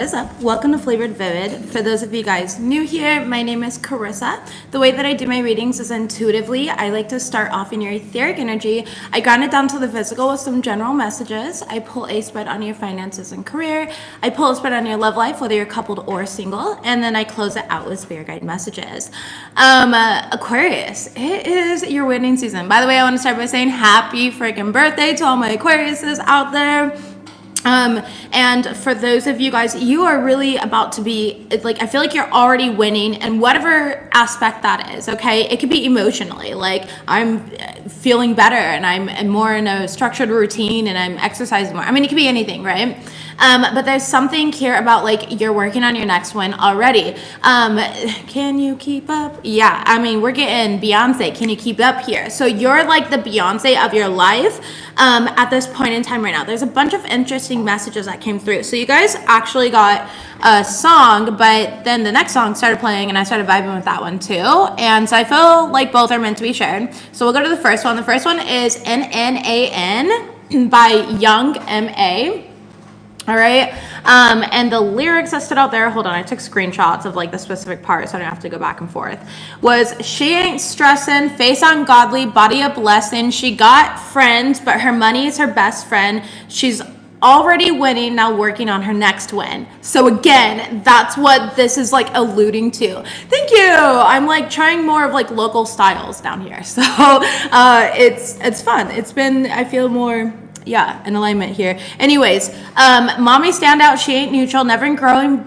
What is up? Welcome to Flavored Vivid. For those of you guys new here, my name is Carissa. The way that I do my readings is intuitively. I like to start off in your etheric energy. I grind it down to the physical with some general messages. I pull a spread on your finances and career. I pull a spread on your love life, whether you're coupled or single. And then I close it out with spirit guide messages. Aquarius, it is your winning season. By the way, I want to start by saying happy freaking birthday to all my Aquariuses out there. And for those of you guys, you are really about to be like, I feel like you're already winning in whatever aspect that is. Okay. It could be emotionally, like I'm feeling better and I'm more in a structured routine and I'm exercising more. I mean, it could be anything, right? But there's something here about like you're working on your next win already. Can you keep up? Yeah, I mean, we're getting Beyonce. Can you keep up here? So you're like the Beyonce of your life at this point in time right now. There's a bunch of interesting messages that came through. So you guys actually got a song, but then the next song started playing and I started vibing with that one too. And so I feel like both are meant to be shared. So we'll go to the first one. The first one is NNAN by Young M.A. All right. And the lyrics that stood out there, hold on, I took screenshots of like the specific part so I don't have to go back and forth, was she ain't stressing, face ungodly, body a blessing. She got friends, but her money is her best friend. She's already winning, now working on her next win. So again, that's what this is like alluding to. Thank you. I'm like trying more of like local styles down here. So it's fun. It's been, I feel more in alignment here. Anyways, mommy standout, she ain't neutral, never going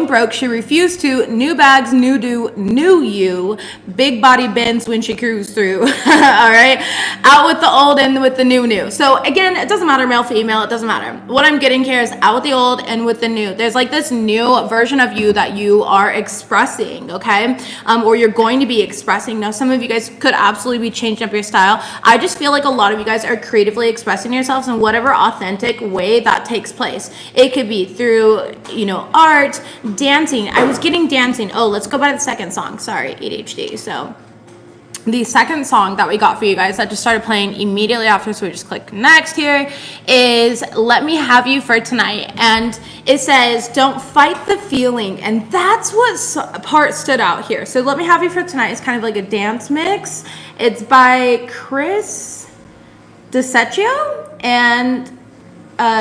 broke, she refused to, new bags, new do, new you, big body bends when she cruised through. All right, out with the old and with the new. So again, it doesn't matter male, female, it doesn't matter. What I'm getting here is out with the old and with the new. There's like this new version of you that you are expressing, okay? Or you're going to be expressing. Now, some of you guys could absolutely be changing up your style. I just feel like a lot of you guys are creatively expressing yourselves in whatever authentic way that takes place. It could be through, art, dancing. I was getting dancing. Oh, let's go by the second song. Sorry, ADHD. So the second song that we got for you guys that just started playing immediately after, so we just click next here, is Let Me Have You for Tonight. And it says, don't fight the feeling. And that's what part stood out here. So Let Me Have You for Tonight is kind of like a dance mix. It's by Chris DeSecchio and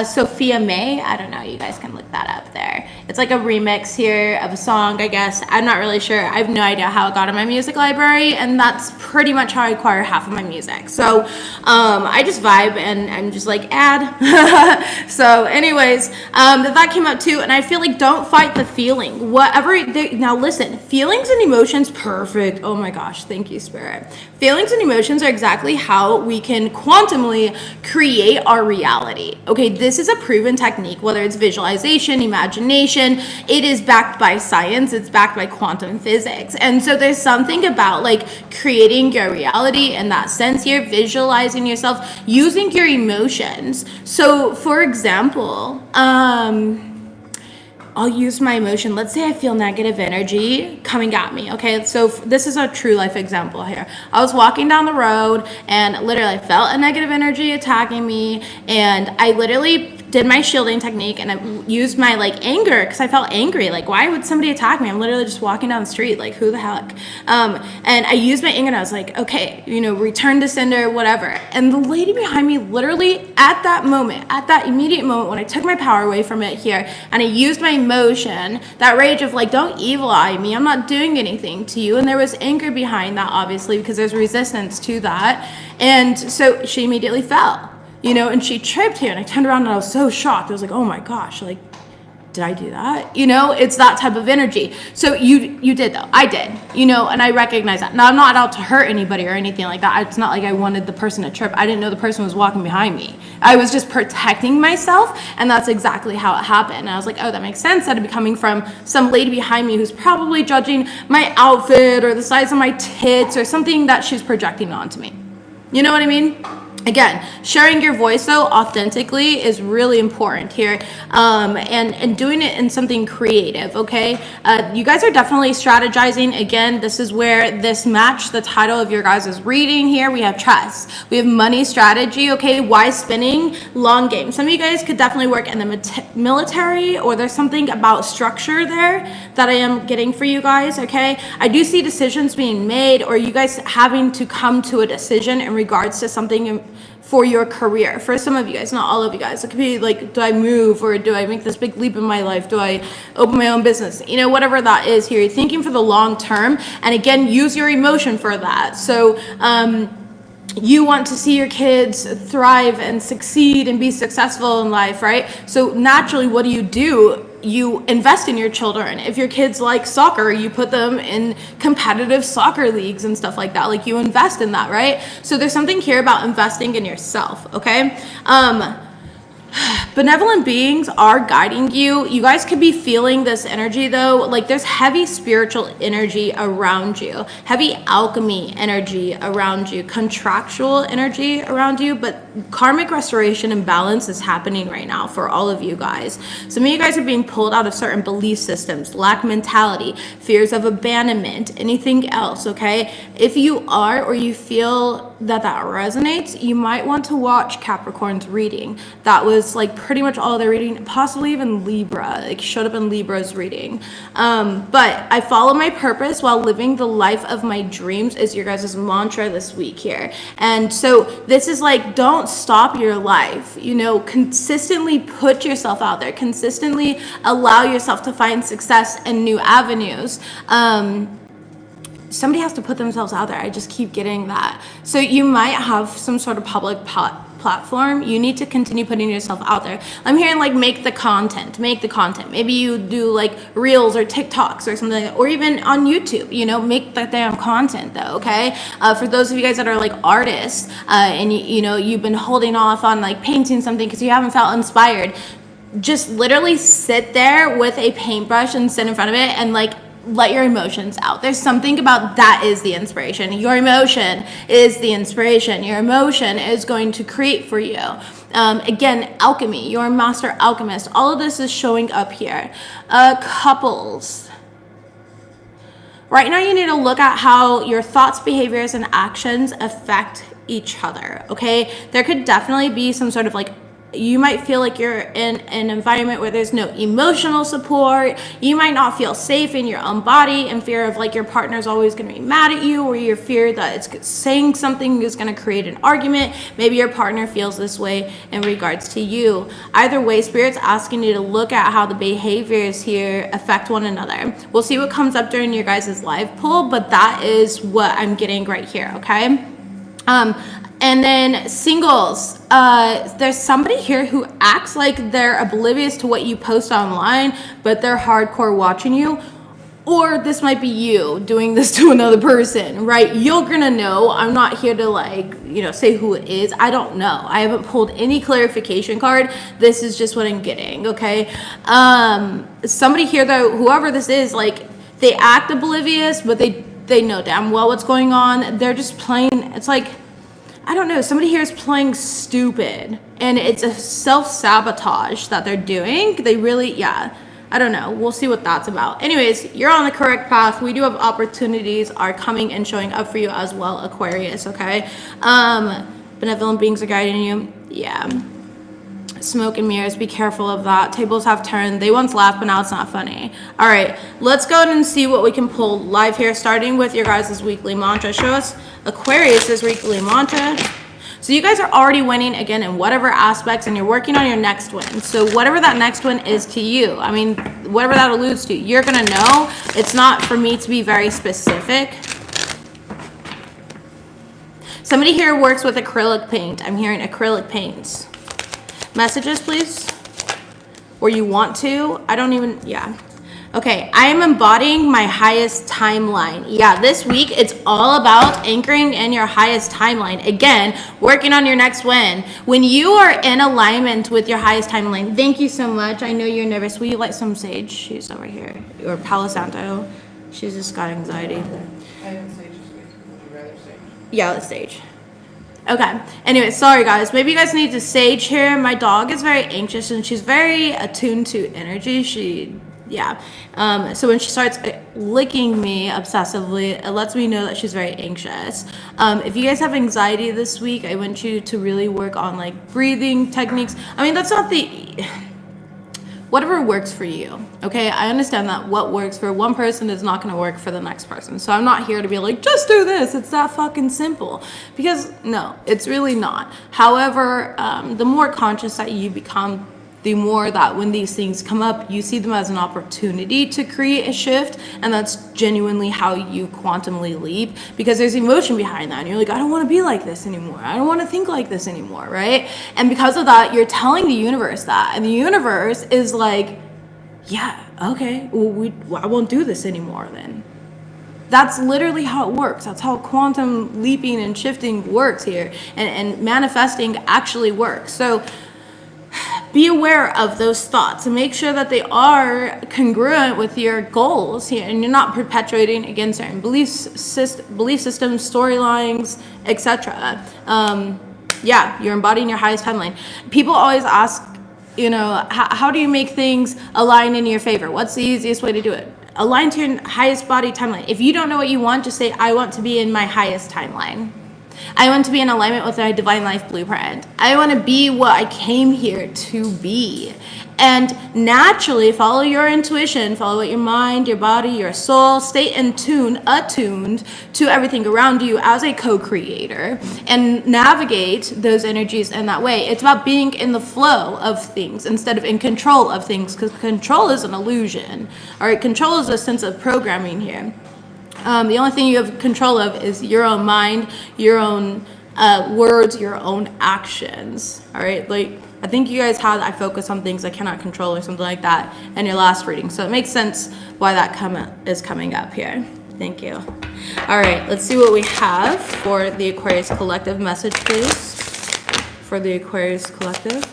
Sophia May. I don't know. You guys can look that up there. It's like a remix here of a song, I guess. I'm not really sure. I have no idea how it got in my music library, and that's pretty much how I acquire half of my music. So I just vibe and I'm just like add. So anyways, that came out too, and I feel like don't fight the feeling. Now listen, feelings and emotions, perfect. Oh my gosh, thank you, Spirit. Feelings and emotions are exactly how we can quantumly create our reality. Okay, this is a proven technique, whether it's visualization, imagination, it is backed by science, it's backed by quantum physics. And so there's something about like creating your reality in that sense. You're visualizing yourself using your emotions. So for example, I'll use my emotion. Let's say I feel negative energy coming at me. Okay, so this is a true life example here. I was walking down the road and literally felt a negative energy attacking me, and I literally did my shielding technique and I used my like anger because I felt angry. Like, why would somebody attack me? I'm literally just walking down the street. Like, who the heck? And I used my anger and I was like, okay, return to sender, whatever. And the lady behind me literally at that moment, at that immediate moment when I took my power away from it here and I used my emotion, that rage of like, don't evil eye me, I'm not doing anything to you. And there was anger behind that, obviously, because there's resistance to that. And so she immediately fell. And she tripped here and I turned around and I was so shocked. I was like, oh my gosh, like, did I do that? It's that type of energy. So you did though. I did, and I recognize that. Now I'm not out to hurt anybody or anything like that. It's not like I wanted the person to trip. I didn't know the person was walking behind me. I was just protecting myself, and that's exactly how it happened. And I was like, oh, that makes sense. That'd be coming from some lady behind me who's probably judging my outfit or the size of my tits or something that she's projecting onto me. You know what I mean? Again, sharing your voice though authentically is really important here, and doing it in something creative. Okay, you guys are definitely strategizing. Again, this is where this match the title of your guys' reading here. We have trust, we have money strategy. Okay, wise spinning, long game. Some of you guys could definitely work in the military, or there's something about structure there that I am getting for you guys. Okay, I do see decisions being made, or you guys having to come to a decision in regards to something for your career. For some of you guys, not all of you guys, it could be like, do I move, or do I make this big leap in my life? Do I open my own business? You know, whatever that is here, you're thinking for the long term, and again, use your emotion for that. So you want to see your kids thrive and succeed and be successful in life, right? So naturally, what do? You invest in your children. If your kids like soccer, you put them in competitive soccer leagues and stuff like that. Like, you invest in that, right? So there's something here about investing in yourself, okay? Benevolent beings are guiding you. You guys could be feeling this energy though. Like, there's heavy spiritual energy around you, heavy alchemy energy around you, contractual energy around you, but karmic restoration and balance is happening right now for all of you guys. Some of you guys are being pulled out of certain belief systems, lack mentality, fears of abandonment, anything else, okay? If you are, or you feel that resonates, you might want to watch Capricorn's reading. That was like pretty much all their reading, possibly even Libra, like showed up in Libra's reading. But I follow my purpose while living the life of my dreams is your guys' mantra this week here. And so this is like, don't stop your life, you know, consistently put yourself out there, consistently allow yourself to find success in new avenues. Somebody has to put themselves out there. I just keep getting that. So you might have some sort of public platform. You need to continue putting yourself out there. I'm hearing like make the content. Maybe you do like reels or TikToks or something like that, or even on YouTube, you know, make that damn content though, okay? For those of you guys that are like artists, and you know, you've been holding off on like painting something because you haven't felt inspired, just literally sit there with a paintbrush and sit in front of it and like let your emotions out. There's something about that is the inspiration. Your emotion is the inspiration. Your emotion is going to create for you. Again, alchemy, you're a master alchemist. All of this is showing up here. Couples. Right now, you need to look at how your thoughts, behaviors, and actions affect each other, okay? There could definitely be some sort of like, you might feel like you're in an environment where there's no emotional support. You might not feel safe in your own body, in fear of like your partner's always going to be mad at you, or your fear that it's saying something is going to create an argument. Maybe your partner feels this way in regards to you. Either way, Spirit's asking you to look at how the behaviors here affect one another. We'll see what comes up during your guys' live pull, but that is what I'm getting right here, okay? And then singles, there's somebody here who acts like they're oblivious to what you post online, but they're hardcore watching you. Or this might be you doing this to another person, right? You're gonna know. I'm not here to like, you know, say who it is. I don't know. I haven't pulled any clarification card. This is just what I'm getting, okay? Somebody here though, whoever this is, like they act oblivious, but they know damn well what's going on. They're just playing, it's like, I don't know, somebody here is playing stupid, and it's a self-sabotage that they're doing. They really, yeah, I don't know. We'll see what that's about. Anyways, you're on the correct path. We do have opportunities are coming and showing up for you as well, Aquarius, okay? Benevolent beings are guiding you. Yeah. Smoke and mirrors, be careful of that. Tables have turned. They once laughed, but now it's not funny. All right, let's go ahead and see what we can pull live here, starting with your guys' weekly mantra. Show us Aquarius' weekly mantra. So you guys are already winning, again, in whatever aspects, and you're working on your next win. So whatever that next win is to you, I mean, whatever that alludes to, you're going to know. It's not for me to be very specific. Somebody here works with acrylic paint. I'm hearing acrylic paints. Messages, please. Or you want to. I don't even, yeah. Okay, I am embodying my highest timeline. Yeah, this week it's all about anchoring in your highest timeline. Again, working on your next win. When you are in alignment with your highest timeline, thank you so much. I know you're nervous. Will you light some sage? She's over here. Or Palo Santo. She's just got anxiety. I have sage this week. Would you rather sage? Yeah, let's sage. Okay. Anyway, sorry guys. Maybe you guys need to sage here. My dog is very anxious and she's very attuned to energy. Yeah. So when she starts licking me obsessively, it lets me know that she's very anxious. If you guys have anxiety this week, I want you to really work on like breathing techniques. I mean, that's not whatever works for you. Okay. I understand that what works for one person is not going to work for the next person. So I'm not here to be like, just do this. It's that fucking simple, because no, it's really not. However, the more conscious that you become, the more that when these things come up, you see them as an opportunity to create a shift. And that's genuinely how you quantumly leap, because there's emotion behind that. And you're like, I don't want to be like this anymore. I don't want to think like this anymore, right? And because of that, you're telling the universe that. And the universe is like, yeah, okay, well, I won't do this anymore then. That's literally how it works. That's how quantum leaping and shifting works here. And manifesting actually works. So be aware of those thoughts and make sure that they are congruent with your goals here, and you're not perpetuating against certain belief systems, storylines, etc. Yeah, you're embodying your highest timeline. People always ask, you know, how do you make things align in your favor? What's the easiest way to do it? Align to your highest body timeline. If you don't know what you want, just say, I want to be in my highest timeline. I want to be in alignment with my divine life blueprint. I want to be what I came here to be. And naturally follow your intuition, follow what your mind, your body, your soul, stay attuned to everything around you as a co-creator, and navigate those energies in that way. It's about being in the flow of things instead of in control of things, because control is an illusion. All right, control is a sense of programming here. The only thing you have control of is your own mind, your own words, your own actions. All right, like I think you guys had I focus on things I cannot control or something like that in your last reading, so it makes sense why that is coming up here. Thank you. All right, let's see what we have for the Aquarius Collective message, please. For the Aquarius Collective.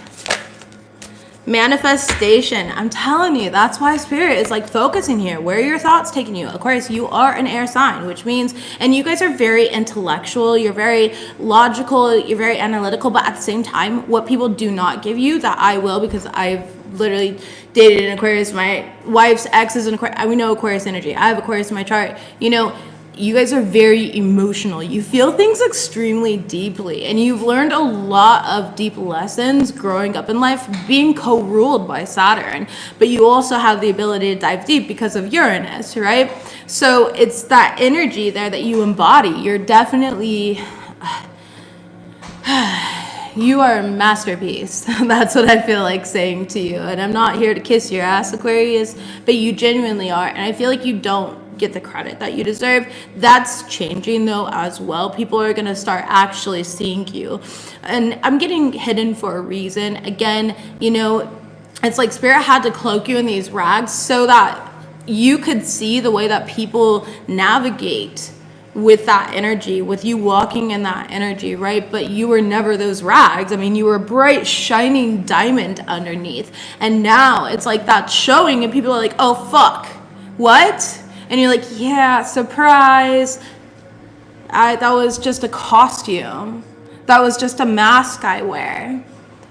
Manifestation. I'm telling you, that's why Spirit is like focusing here. Where are your thoughts taking you? Aquarius, you are an air sign, which means, and you guys are very intellectual, you're very logical, you're very analytical, but at the same time, what people do not give you, that I will, because I've literally dated an Aquarius. My wife's ex is an Aquarius. We know Aquarius energy. I have Aquarius in my chart. You know, you guys are very emotional. You feel things extremely deeply, and you've learned a lot of deep lessons growing up in life, being co-ruled by Saturn, but you also have the ability to dive deep because of Uranus, right? So it's that energy there that you embody. You're definitely you are a masterpiece. That's what I feel like saying to you. And I'm not here to kiss your ass, Aquarius, but you genuinely are. And I feel like you don't get the credit that you deserve. That's changing though as well. People are going to start actually seeing you. And I'm getting hidden for a reason. Again, you know, it's like Spirit had to cloak you in these rags so that you could see the way that people navigate with that energy, with you walking in that energy, right? But you were never those rags. I mean, you were a bright, shining diamond underneath. And now it's like that's showing and people are like, oh, fuck, what? And you're like, yeah, surprise. That was just a costume. That was just a mask I wear.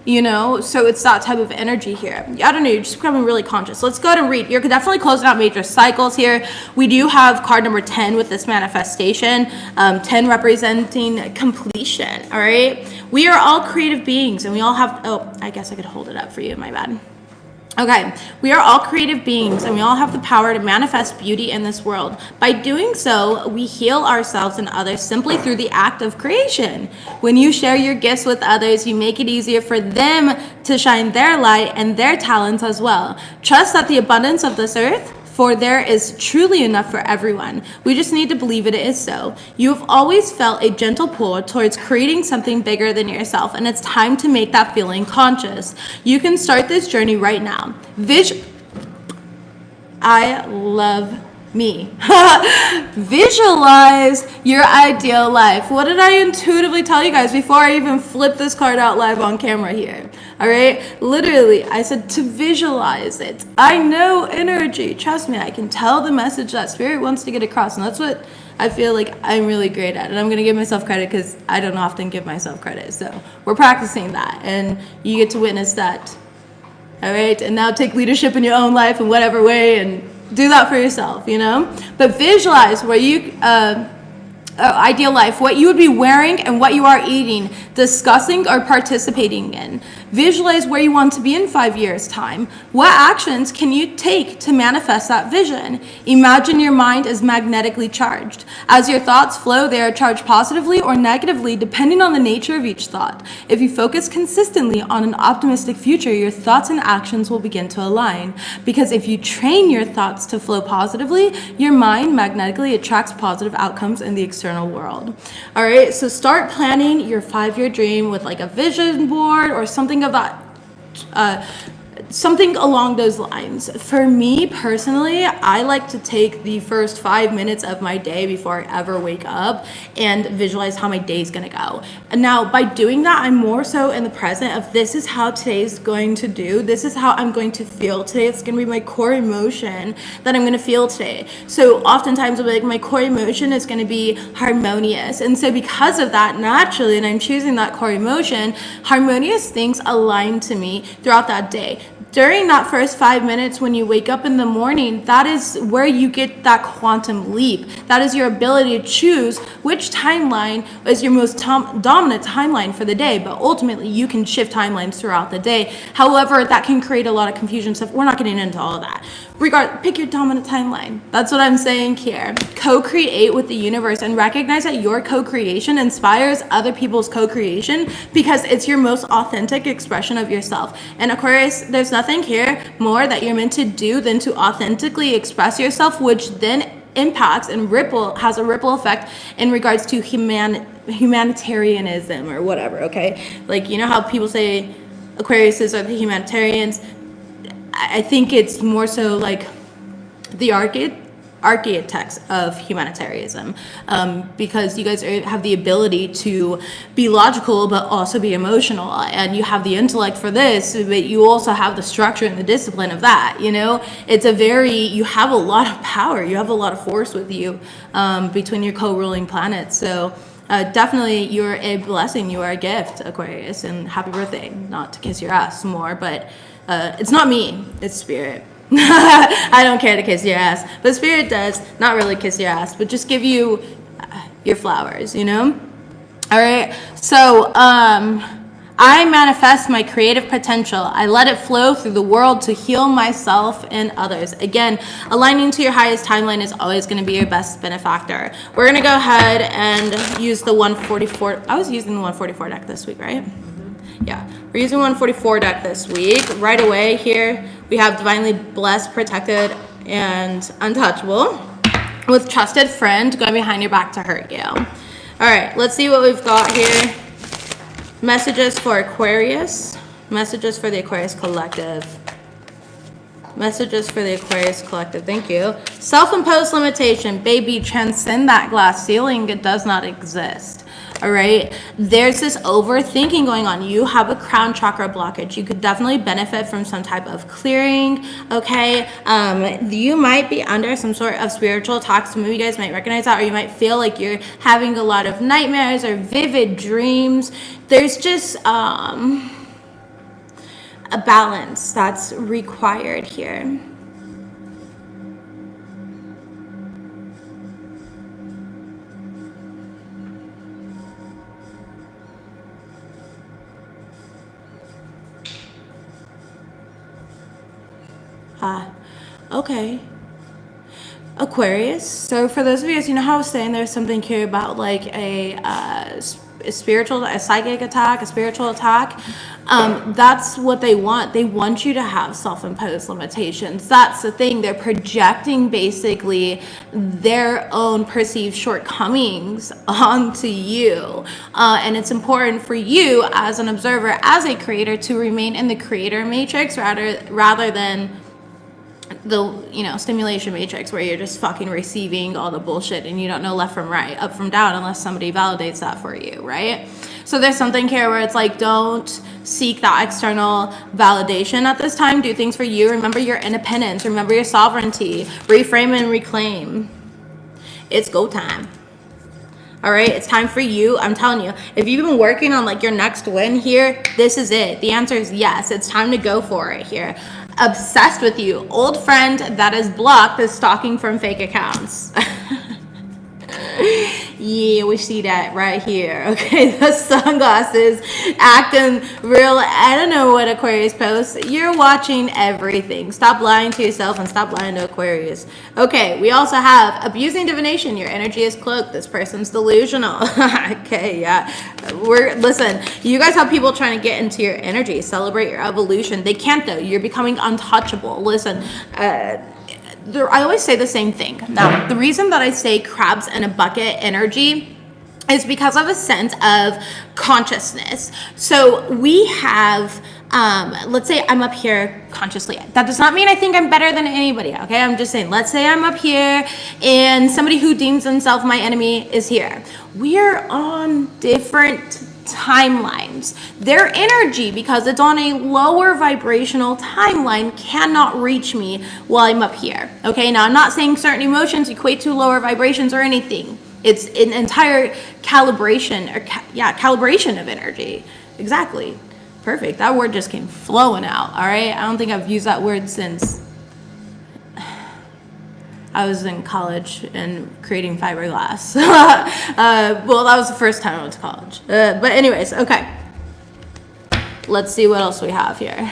You know, so it's that type of energy here. I don't know, you're just becoming really conscious. Let's go ahead and read. You're definitely closing out major cycles here. We do have card number 10 with this manifestation, 10 representing completion, all right? We are all creative beings, and we all have, oh, I guess I could hold it up for you, my bad. Okay, we are all creative beings, and we all have the power to manifest beauty in this world. By doing so, we heal ourselves and others simply through the act of creation. When you share your gifts with others, you make it easier for them to shine their light and their talents as well. Trust that the abundance of this earth, for there is truly enough for everyone. We just need to believe it is so. You have always felt a gentle pull towards creating something bigger than yourself, and it's time to make that feeling conscious. You can start this journey right now. I love me. Visualize your ideal life. What did I intuitively tell you guys before I even flipped this card out live on camera here? All right, literally I said to visualize it. I know energy, trust me, I can tell the message that Spirit wants to get across, and that's what I feel like I'm really great at it. I'm going to give myself credit because I don't often give myself credit. So we're practicing that, and you get to witness that. All right, and now take leadership in your own life in whatever way and do that for yourself, you know? But visualize where you... ideal life, what you would be wearing and what you are eating, discussing, or participating in. Visualize where you want to be in 5 years' time. What actions can you take to manifest that vision? Imagine your mind is magnetically charged. As your thoughts flow, they are charged positively or negatively depending on the nature of each thought. If you focus consistently on an optimistic future, your thoughts and actions will begin to align. Because if you train your thoughts to flow positively, your mind magnetically attracts positive outcomes in the external world. All right, so start planning your 5-year dream with like a vision board or something of that, something along those lines. For me personally, I like to take the first 5 minutes of my day before I ever wake up and visualize how my day is going to go. And now by doing that, I'm more so in the present of this is how today's going to do. This is how I'm going to feel today. It's going to be my core emotion that I'm going to feel today. So oftentimes I'll be like, my core emotion is going to be harmonious. And so because of that, naturally, and I'm choosing that core emotion, harmonious things align to me throughout that day. During that first 5 minutes when you wake up in the morning, that is where you get that quantum leap. That is your ability to choose which timeline is your most dominant timeline for the day. But ultimately, you can shift timelines throughout the day. However, that can create a lot of confusion. So we're not getting into all of that. Pick your dominant timeline. That's what I'm saying here. Co-create with the universe and recognize that your co-creation inspires other people's co-creation because it's your most authentic expression of yourself. And Aquarius, there's nothing here more that you're meant to do than to authentically express yourself, which then impacts and has a ripple effect in regards to humanitarianism or whatever, okay? Like, you know how people say Aquariuses are the humanitarians? I think it's more so like the archetypes of humanitarianism, because you guys have the ability to be logical but also be emotional, and you have the intellect for this, but you also have the structure and the discipline of that. You know, you have a lot of power, you have a lot of force with you between your co-ruling planets. So definitely you're a blessing, you are a gift, Aquarius, and happy birthday. Not to kiss your ass more, but it's not me, it's spirit. I don't care to kiss your ass, but spirit does not really kiss your ass, but just give you your flowers, you know? All right, so I manifest my creative potential. I let it flow through the world to heal myself and others. Again, aligning to your highest timeline is always going to be your best benefactor. We're going to go ahead and use the 144. I was using the 144 deck this week, right? Yeah, we're using 144 deck this week. Right away here, we have divinely blessed, protected, and untouchable, with trusted friend going behind your back to hurt you. All right, let's see what we've got here. Messages for Aquarius. Messages for the Aquarius Collective. Messages for the Aquarius Collective. Thank you. Self-imposed limitation. Baby, transcend that glass ceiling. It does not exist. All right, there's this overthinking going on. You have a crown chakra blockage. You could definitely benefit from some type of clearing, okay? You might be under some sort of spiritual attack. Some of you guys might recognize that, or you might feel like you're having a lot of nightmares or vivid dreams. There's just a balance that's required here. Okay. Aquarius. So for those of you guys, you know how I was saying there's something here about like a spiritual, a psychic attack, a spiritual attack. That's what they want. They want you to have self-imposed limitations. That's the thing. They're projecting basically their own perceived shortcomings onto you. And it's important for you as an observer, as a creator, to remain in the creator matrix rather than the stimulation matrix where you're just fucking receiving all the bullshit and you don't know left from right, up from down, unless somebody validates that for you, right? So there's something here where it's like, don't seek that external validation at this time. Do things for you. Remember your independence. Remember your sovereignty. Reframe and reclaim. It's go time. All right, it's time for you. I'm telling you, if you've been working on like your next win here, this is it. The answer is yes. It's time to go for it here. Obsessed with you. Old friend that is blocked is stalking from fake accounts. Yeah, we see that right here. Okay, the sunglasses acting real. I don't know what Aquarius posts. You're watching everything. Stop lying to yourself and stop lying to Aquarius. Okay, we also have abusing divination. Your energy is cloaked. This person's delusional. Okay, yeah. Listen, you guys have people trying to get into your energy. Celebrate your evolution. They can't though. You're becoming untouchable. Listen, I always say the same thing. Now, the reason that I say crabs in a bucket energy is because of a sense of consciousness. So we have, let's say I'm up here consciously. That does not mean I think I'm better than anybody, okay? I'm just saying, let's say I'm up here and somebody who deems themselves my enemy is here. We're on different timelines. Their energy, because it's on a lower vibrational timeline, cannot reach me while I'm up here. Okay, now I'm not saying certain emotions equate to lower vibrations or anything. It's an entire calibration calibration of energy. Exactly. Perfect. That word just came flowing out. All right. I don't think I've used that word since I was in college and creating fiberglass. Well, that was the first time I went to college. But anyways, okay. Let's see what else we have here.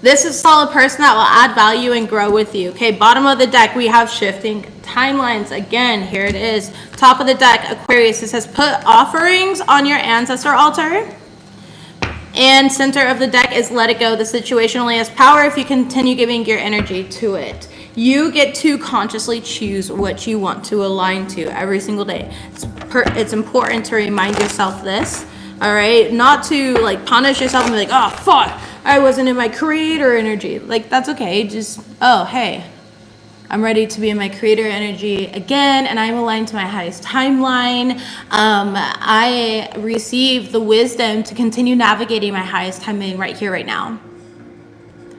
This is a solid person that will add value and grow with you. Okay, bottom of the deck, we have shifting timelines. Again, here it is. Top of the deck, Aquarius. It says, put offerings on your ancestor altar. And center of the deck is let it go. The situation only has power if you continue giving your energy to it. You get to consciously choose what you want to align to every single day. It's important to remind yourself this, all right? Not to like punish yourself and be like, oh, fuck, I wasn't in my creator energy. Like, that's okay. Just, oh, hey, I'm ready to be in my creator energy again, and I'm aligned to my highest timeline. I receive the wisdom to continue navigating my highest timeline right here, right now.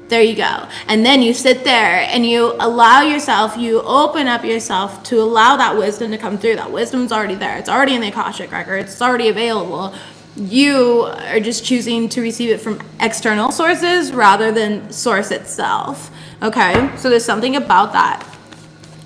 There you go. And then you sit there and you allow yourself, you open up yourself to allow that wisdom to come through. That wisdom's already there. It's already in the Akashic record. It's already available. You are just choosing to receive it from external sources rather than source itself. Okay, so there's something about that.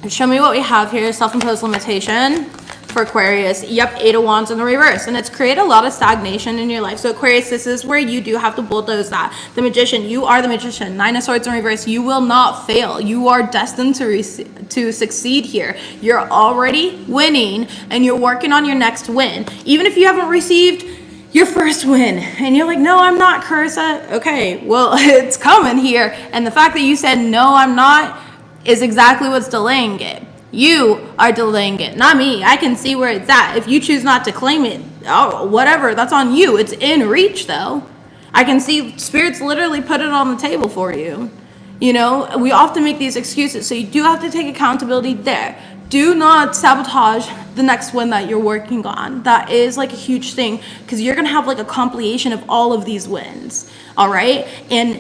Show me what we have here. Self-imposed limitation for Aquarius. Yep, 8 of Wands in the reverse. And it's created a lot of stagnation in your life. So Aquarius, this is where you do have to bulldoze that. The Magician, you are the Magician. 9 of Swords in reverse. You will not fail. You are destined to succeed here. You're already winning and you're working on your next win. Even if you haven't received your first win and you're like, no, I'm not, Carissa. Okay, well, it's coming here. And the fact that you said, no, I'm not, is exactly what's delaying it. You are delaying it, not me. I can see where it's at. If you choose not to claim it, oh, whatever, that's on you. It's in reach though. I can see spirits literally put it on the table for you. You know, we often make these excuses. So you do have to take accountability there. Do not sabotage the next one that you're working on. That is like a huge thing because you're going to have like a compilation of all of these wins. All right. And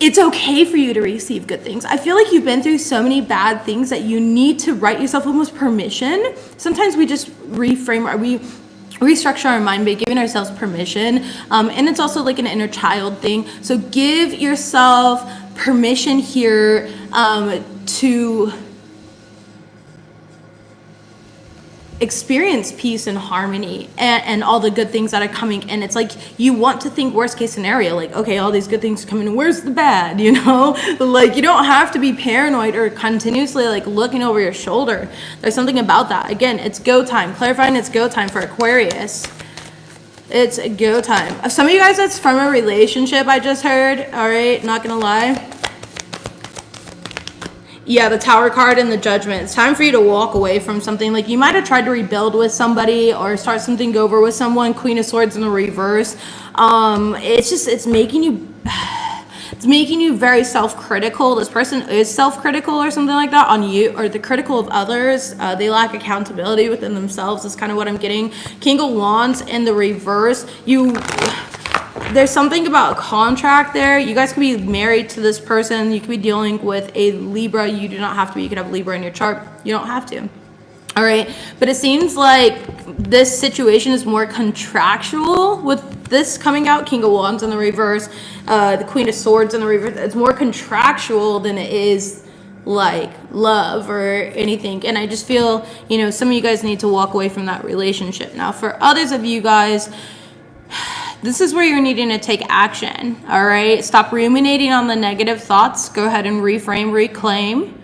it's okay for you to receive good things. I feel like you've been through so many bad things that you need to write yourself almost permission. Sometimes we just restructure our mind by giving ourselves permission. And it's also like an inner child thing. So give yourself permission here to experience peace and harmony and all the good things that are coming in. It's like you want to think worst case scenario, like, okay, all these good things coming, where's the bad, you know? Like, you don't have to be paranoid or continuously like looking over your shoulder. There's something about that. Again, it's go time. Clarifying it's go time for Aquarius. It's go time. Some of you guys, that's from a relationship I just heard. All right, not gonna lie. Yeah, the Tower card and the Judgment. It's time for you to walk away from something. Like you might have tried to rebuild with somebody or start something over with someone. Queen of Swords in the reverse. It's making you very self-critical. This person is self-critical or something like that on you, or the critical of others. They lack accountability within themselves is kind of what I'm getting. King of Wands in the reverse. there's something about a contract there. You guys could be married to this person. You could be dealing with a Libra. You do not have to be. You could have Libra in your chart. You don't have to. All right. But it seems like this situation is more contractual with this coming out. King of Wands in the reverse, the Queen of Swords in the reverse. It's more contractual than it is like love or anything. And I just feel, you know, some of you guys need to walk away from that relationship. Now, for others of you guys, this is where you're needing to take action. All right. Stop ruminating on the negative thoughts. Go ahead and reframe, reclaim.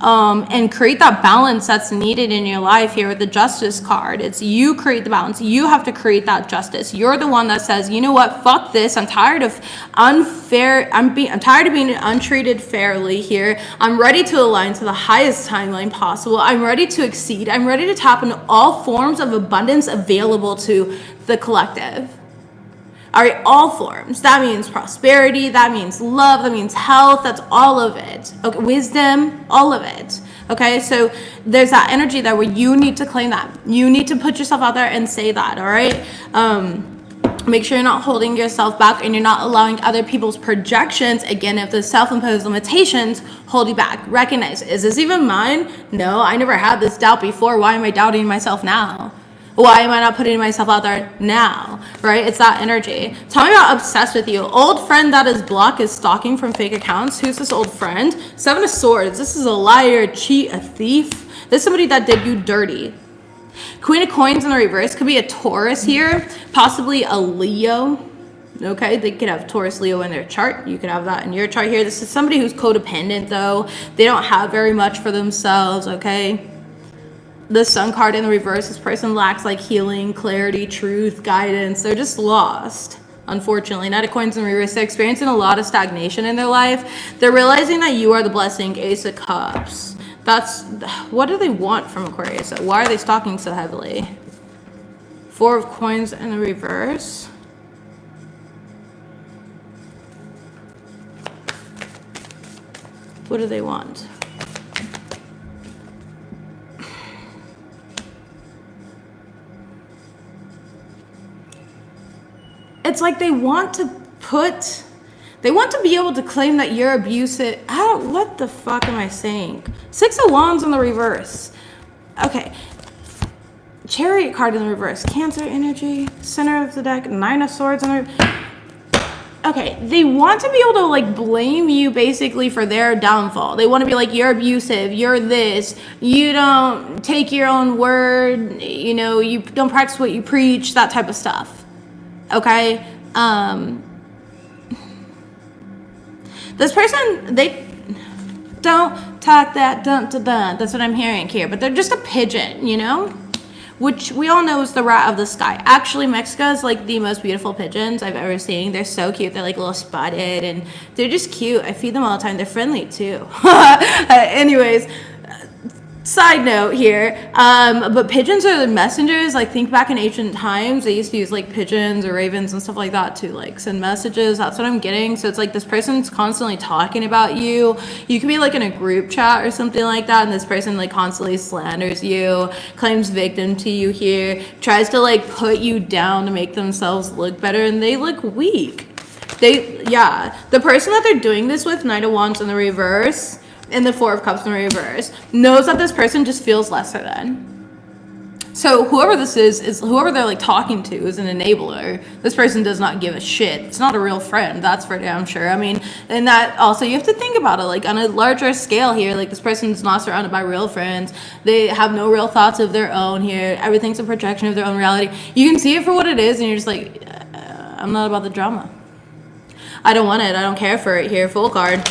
And create that balance that's needed in your life here with the Justice card. It's you create the balance. You have to create that justice. You're the one that says, you know what, fuck this. I'm tired of unfair. I'm tired of being untreated fairly here. I'm ready to align to the highest timeline possible. I'm ready to exceed. I'm ready to tap into all forms of abundance available to the collective. All right, all forms. That means prosperity, that means love, that means health, that's all of it. Okay, wisdom, all of it. Okay, so there's that energy there where you need to claim that. You need to put yourself out there and say that, all right? Make sure you're not holding yourself back and you're not allowing other people's projections, again, if the self-imposed limitations hold you back. Recognize, is this even mine? No, I never had this doubt before. Why am I doubting myself now? Why am I not putting myself out there now, right? It's that energy. Tell me about obsessed with you. Old friend that is blocked is stalking from fake accounts. Who's this old friend? Seven of Swords. This is a liar, a cheat, a thief. This is somebody that did you dirty. Queen of Coins in the reverse. Could be a Taurus here, possibly a Leo. Okay, they could have Taurus, Leo in their chart. You could have that in your chart here. This is somebody who's codependent, though. They don't have very much for themselves, okay? The Sun card in the reverse, this person lacks like healing, clarity, truth, guidance. They're just lost, unfortunately. Knight of Coins in the reverse, they're experiencing a lot of stagnation in their life. They're realizing that you are the blessing. Ace of Cups. That's, what do they want from Aquarius? Why are they stalking so heavily? Four of Coins in the reverse. What do they want? It's like they want to be able to claim that you're abusive. What the fuck am I saying? Six of Wands in the reverse. Okay. Chariot card in the reverse. Cancer energy. Center of the deck. Nine of Swords in the... Okay, they want to be able to like blame you basically for their downfall. They want to be like, you're abusive, you're this, you don't take your own word, you know, you don't practice what you preach, that type of stuff. Okay, this person, they don't talk that dun-dun-dun. That's what I'm hearing here, but they're just a pigeon, you know, which we all know is the rat of the sky. Actually, Mexico is like the most beautiful pigeons I've ever seen. They're so cute. They're like a little spotted and they're just cute. I feed them all the time. They're friendly too. Anyways, side note here, but pigeons are the messengers. Like, think back in ancient times, they used to use like pigeons or ravens and stuff like that to like send messages. That's what I'm getting. So it's like this person's constantly talking about you. You could be like in a group chat or something like that, and this person like constantly slanders you, claims victim to you here, tries to like put you down to make themselves look better, and they look weak. The person that they're doing this with, Knight of Wands in the reverse and the Four of Cups in the reverse, knows that this person just feels lesser than. So whoever this is whoever they're like talking to is an enabler. This person does not give a shit. It's not a real friend, that's for damn sure. I mean, and that also, you have to think about it like on a larger scale here. Like, this person's not surrounded by real friends. They have no real thoughts of their own here. Everything's a projection of their own reality. You can see it for what it is, and you're just like, I'm not about the drama. I don't want it. I don't care for it here. Full card.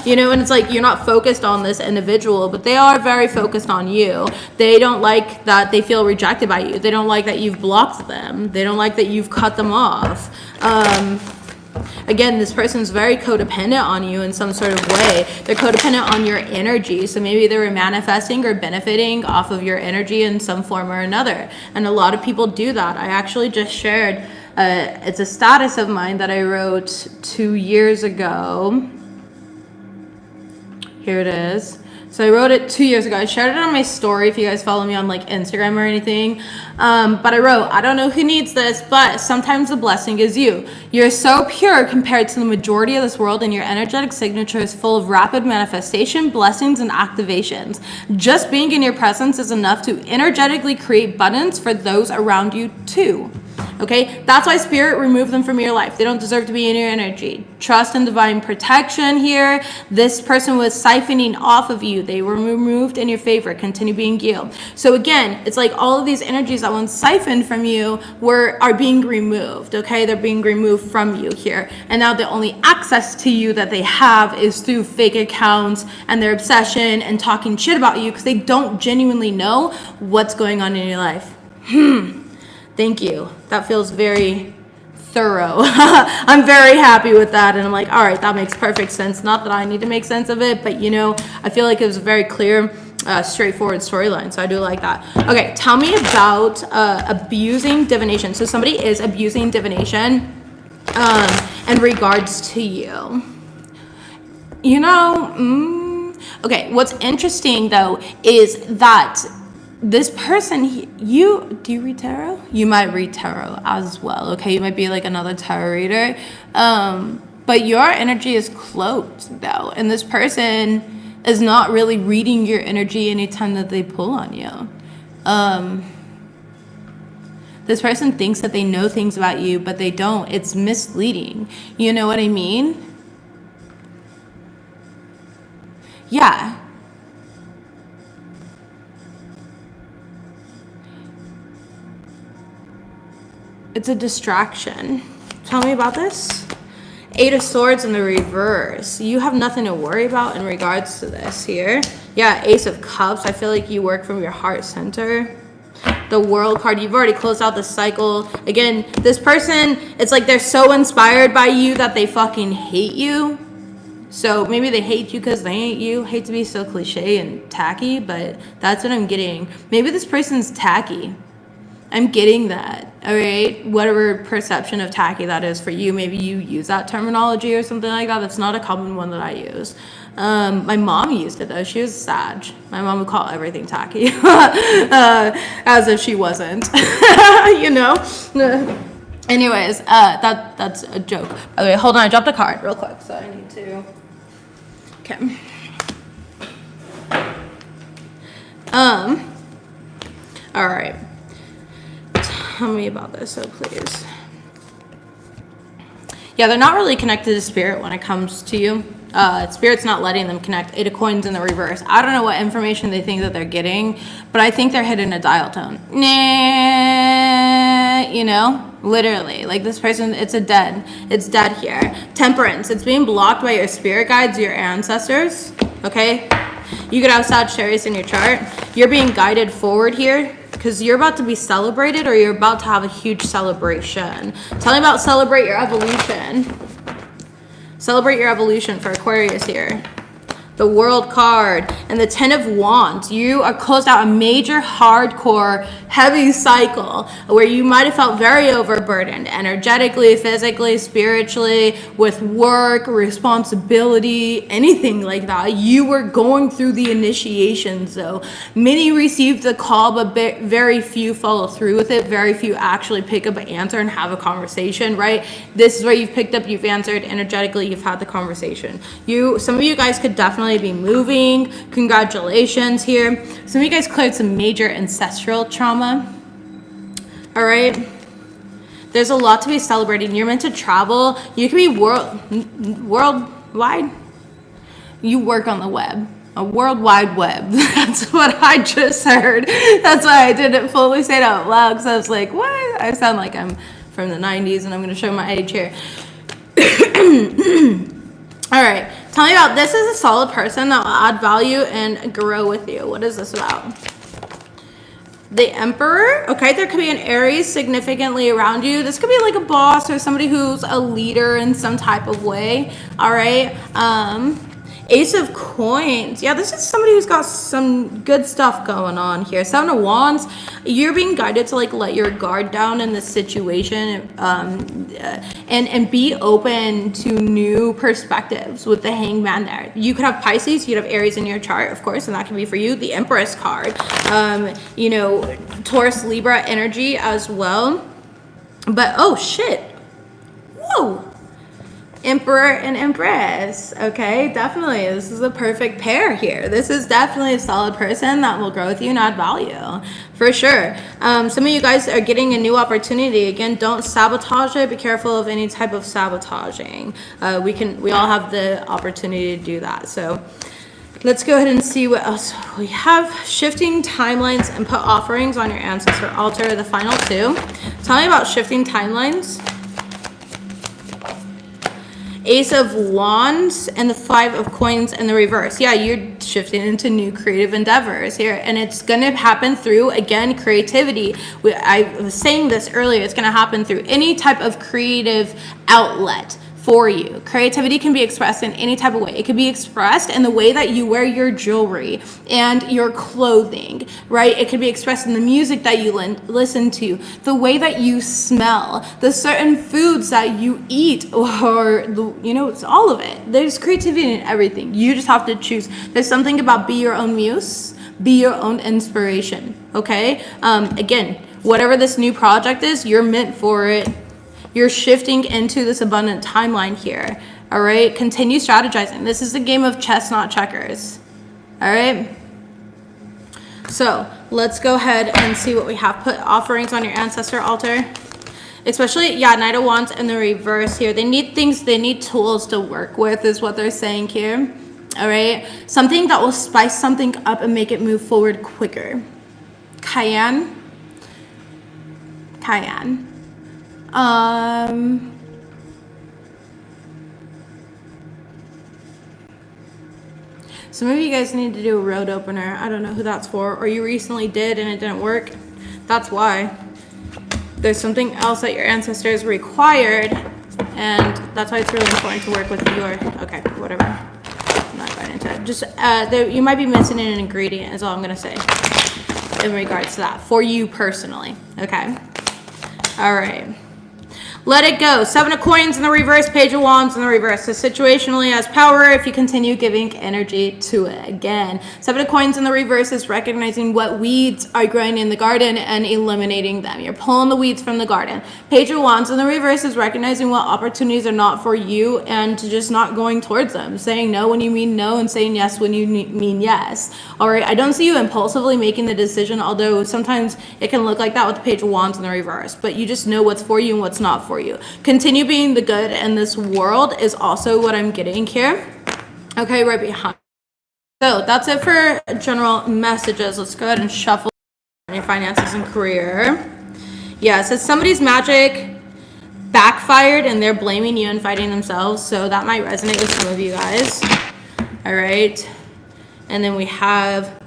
You know, and it's like you're not focused on this individual, but they are very focused on you. They don't like that they feel rejected by you. They don't like that you've blocked them. They don't like that you've cut them off. Again, this person's very codependent on you in some sort of way. They're codependent on your energy. So maybe they were manifesting or benefiting off of your energy in some form or another. And a lot of people do that. I actually just shared it's a status of mine that I wrote 2 years ago. Here it is. So I wrote it 2 years ago. I shared it on my story if you guys follow me on like Instagram or anything. But I wrote, I don't know who needs this, but sometimes the blessing is you. You're so pure compared to the majority of this world, and your energetic signature is full of rapid manifestation, blessings, and activations. Just being in your presence is enough to energetically create abundance for those around you too. Okay, that's why spirit removed them from your life. They don't deserve to be in your energy. Trust in divine protection here. This person was siphoning off of you. They were removed in your favor. Continue being you. So again, it's like all of these energies that once siphoned from you are being removed. Okay, they're being removed from you here. And now the only access to you that they have is through fake accounts and their obsession and talking shit about you because they don't genuinely know what's going on in your life. Thank you. That feels very thorough. I'm very happy with that. And I'm like, all right, that makes perfect sense. Not that I need to make sense of it, but you know, I feel like it was a very clear, straightforward storyline. So I do like that. Okay, tell me about abusing divination. So somebody is abusing divination in regards to you. You know, okay, what's interesting though is that this person, do you read tarot? You might read tarot as well, okay? You might be like another tarot reader. But your energy is cloaked though. And this person is not really reading your energy anytime that they pull on you. This person thinks that they know things about you, but they don't. It's misleading. You know what I mean? Yeah. It's a distraction. Tell me about this. 8 of Swords in the reverse. You have nothing to worry about in regards to this here. Yeah, Ace of Cups. I feel like you work from your heart center. The World card. You've already closed out the cycle. Again, this person, it's like they're so inspired by you that they fucking hate you. So maybe they hate you because they ain't you. Hate to be so cliche and tacky, but that's what I'm getting. Maybe this person's tacky. I'm getting that, all right? Whatever perception of tacky that is for you, maybe you use that terminology or something like that. That's not a common one that I use. My mom used it though. She was Sag. My mom would call everything tacky, as if she wasn't, you know? Anyways, that's a joke. By the way, hold on, I dropped a card real quick, so I need to, okay. All right. Tell me about this, so please. Yeah, they're not really connected to spirit when it comes to you. Spirit's not letting them connect. 8 of Coins in the reverse. I don't know what information they think that they're getting, but I think they're hitting a dial tone. Nah, you know, literally. Like this person, it's dead here. Temperance, it's being blocked by your spirit guides, your ancestors, okay? You could have Sagittarius in your chart. You're being guided forward here, because you're about to be celebrated or you're about to have a huge celebration. Tell me about celebrate your evolution. Celebrate your evolution for Aquarius here. The World card and the 10 of Wands. You are closed out a major, hardcore, heavy cycle where you might have felt very overburdened energetically, physically, spiritually, with work, responsibility, anything like that. You were going through the initiations though. Many received the call, but very few follow through with it. Very few actually pick up an answer and have a conversation, right? This is where you've picked up, you've answered energetically, you've had the conversation. Some of you guys could definitely be moving. Congratulations here. Some of you guys cleared some major ancestral trauma. All right. There's a lot to be celebrating. You're meant to travel. You can be worldwide. You work on the web. A world wide web. That's what I just heard. That's why I didn't fully say it out loud, because I was like, what? I sound like I'm from the 90s and I'm going to show my age here. All right. Tell me about, this is a solid person that will add value and grow with you. What is this about? The Emperor. Okay, there could be an Aries significantly around you. This could be like a boss or somebody who's a leader in some type of way. All right. Ace of Coins. Yeah, this is somebody who's got some good stuff going on here. 7 of Wands. You're being guided to like let your guard down in this situation, and and be open to new perspectives with the Hangman there. You could have Pisces, you could have Aries in your chart, of course, and that can be for you. The Empress card, you know, Taurus, Libra energy as well. But oh shit, whoa, Emperor and Empress. Okay, definitely, this is a perfect pair here. This is definitely a solid person that will grow with you and add value for sure. Some of you guys are getting a new opportunity. Again, don't sabotage it. Be careful of any type of sabotaging. We all have the opportunity to do that. So let's go ahead and see what else we have. Shifting timelines and put offerings on your ancestor altar. The final two. Tell me about shifting timelines. Ace of Wands and the Five of Coins in the reverse. Yeah, you're shifting into new creative endeavors here, and it's going to happen through, again, creativity. I was saying this earlier. It's going to happen through any type of creative outlet for you. Creativity can be expressed in any type of way. It can be expressed in the way that you wear your jewelry and your clothing, right? It can be expressed in the music that you listen to, the way that you smell, the certain foods that you eat, or you know, it's all of it. There's creativity in everything. You just have to choose. There's something about be your own muse, be your own inspiration, okay? Again, whatever this new project is, you're meant for it. You're shifting into this abundant timeline here, all right? Continue strategizing. This is a game of chess, not checkers, all right? So let's go ahead and see what we have. Put offerings on your ancestor altar. Especially, yeah, Knight of Wands in the reverse here. They need things, they need tools to work with is what they're saying here, all right? Something that will spice something up and make it move forward quicker. Cayenne. Some of you guys need to do a road opener. I don't know who that's for, or you recently did and it didn't work. That's why. There's something else that your ancestors required, and that's why it's really important to work with your, okay, whatever. I'm not going into it. Just, you might be missing an ingredient is all I'm gonna say in regards to that, for you personally, okay? All right. Let it go. Seven of Coins in the reverse, Page of Wands in the reverse. So situationally has power if you continue giving energy to it. Again, Seven of Coins in the reverse is recognizing what weeds are growing in the garden and eliminating them. You're pulling the weeds from the garden. Page of Wands in the reverse is recognizing what opportunities are not for you and just not going towards them. Saying no when you mean no and saying yes when you mean yes. All right, I don't see you impulsively making the decision, although sometimes it can look like that with the Page of Wands in the reverse. But you just know what's for you and what's not for you. Continue being the good in this world is also what I'm getting here. Okay, right behind. So that's it for general messages. Let's go ahead and shuffle your finances and career. Yeah, it says somebody's magic backfired and they're blaming you and fighting themselves. So that might resonate with some of you guys. All right. And then we have,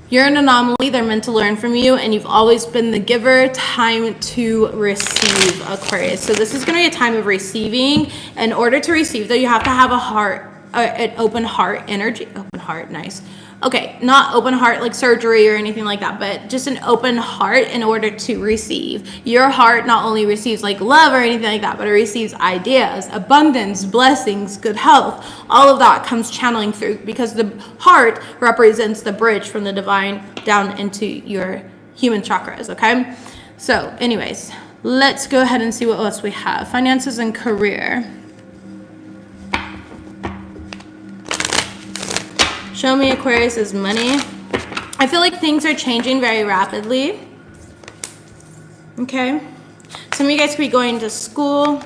you're an anomaly. They're meant to learn from you, and you've always been the giver. Time to receive, Aquarius. So this is going to be a time of receiving. In order to receive, though, you have to have a heart, an open heart energy. Open heart, nice. Okay, not open heart like surgery or anything like that, but just an open heart in order to receive. Your heart not only receives like love or anything like that, but it receives ideas, abundance, blessings, good health. All of that comes channeling through because the heart represents the bridge from the divine down into your human chakras, okay? So anyways, let's go ahead and see what else we have. Finances and career. Show me Aquarius's money. I feel like things are changing very rapidly. Okay. Some of you guys could be going to school.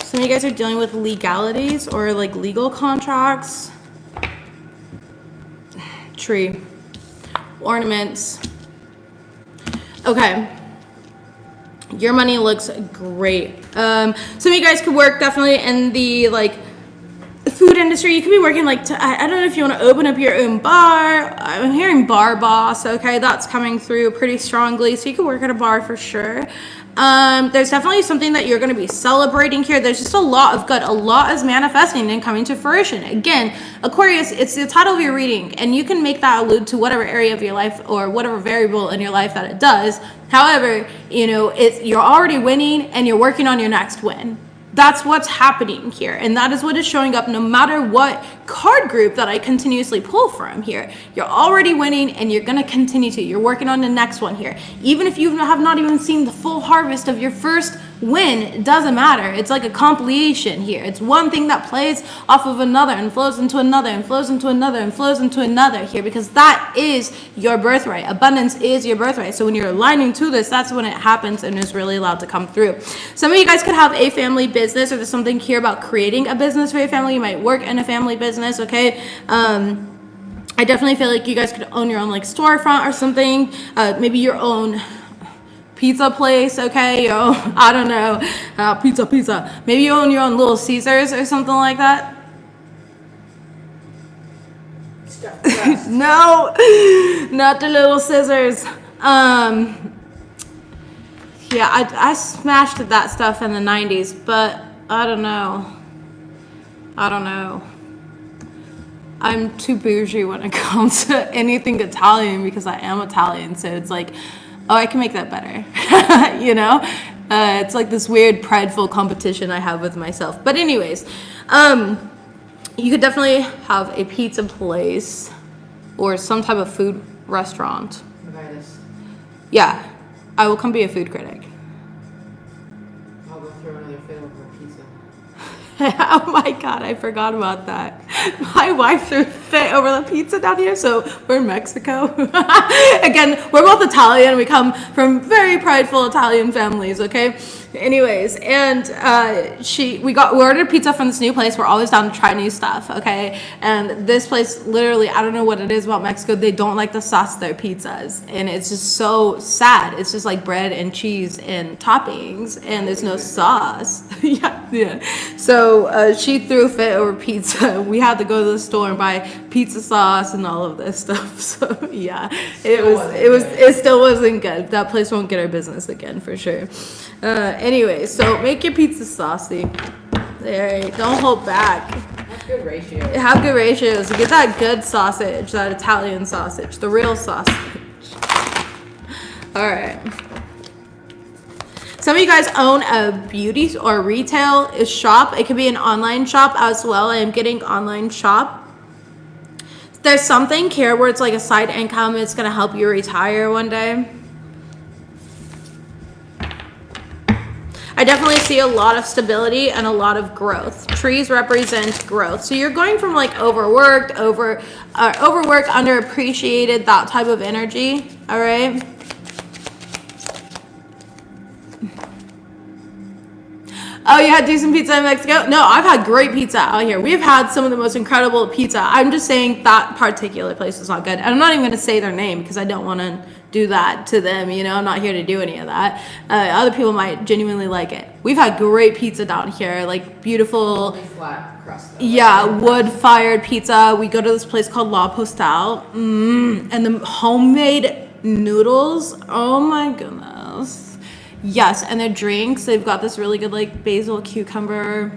Some of you guys are dealing with legalities or like legal contracts. Tree. Ornaments. Okay. Your money looks great. Some of you guys could work definitely in the like food industry. You could be working like, I don't know if you want to open up your own bar. I'm hearing bar boss. Okay, that's coming through pretty strongly. So you could work at a bar for sure. There's definitely something that you're going to be celebrating here. There's just a lot of good. A lot is manifesting and coming to fruition. Again, Aquarius, it's the title of your reading, and you can make that allude to whatever area of your life or whatever variable in your life that it does. However, you know, you're already winning and you're working on your next win. That's what's happening here. And that is what is showing up no matter what card group that I continuously pull from here. You're already winning and you're going to continue to. You're working on the next one here. Even if you have not even seen the full harvest of your first win, it doesn't matter. It's like a compilation here. It's one thing that plays off of another and flows into another and flows into another and flows into another here, because that is your birthright. Abundance is your birthright. So when you're aligning to this, that's when it happens and is really allowed to come through. Some of you guys could have a family business, or there's something here about creating a business for your family. You might work in a family business, okay? I definitely feel like you guys could own your own like storefront or something, maybe your own pizza place, okay? I don't know, pizza. Maybe you own your own Little Caesars or something like that. No, not the Little Scissors. Yeah, I smashed that stuff in the 90s, but I don't know. I'm too bougie when it comes to anything Italian, because I am Italian, so it's like, oh, I can make that better, you know? It's like this weird prideful competition I have with myself. But anyways, you could definitely have a pizza place or some type of food restaurant. Yeah, I will come be a food critic. I'll go throw another fit over a pizza. Oh my God, I forgot about that. My wife threw a fit over the pizza down here, so we're in Mexico. Again, we're both Italian. We come from very prideful Italian families, okay? Anyways, and we ordered pizza from this new place. We're always down to try new stuff, okay? And this place, literally, I don't know what it is about Mexico. They don't like the sauce their pizzas, and it's just so sad. It's just like bread and cheese and toppings, and there's no sauce. yeah. So she threw a fit over pizza. We had to go to the store and buy pizza sauce and all of this stuff. So yeah, it still wasn't good. That place won't get our business again for sure. Anyway, so make your pizza saucy. There, don't hold back. Have good ratios. Have good ratios. Get that good sausage, that Italian sausage, the real sausage. All right. Some of you guys own a beauty or retail shop. It could be an online shop as well. I am getting online shop. There's something here where it's like a side income. It's going to help you retire one day. I definitely see a lot of stability and a lot of growth. Trees represent growth. So you're going from like overworked, underappreciated, that type of energy. All right. Oh, you had decent pizza in Mexico? No, I've had great pizza out here. We've had some of the most incredible pizza. I'm just saying that particular place is not good. And I'm not even going to say their name because I don't want to do that to them. You know, I'm not here to do any of that. Other people might genuinely like it. We've had great pizza down here, like beautiful, flat crust. Yeah, wood-fired pizza. We go to this place called La Postal. And the homemade noodles. Oh my goodness. Yes, and their drinks, they've got this really good like basil cucumber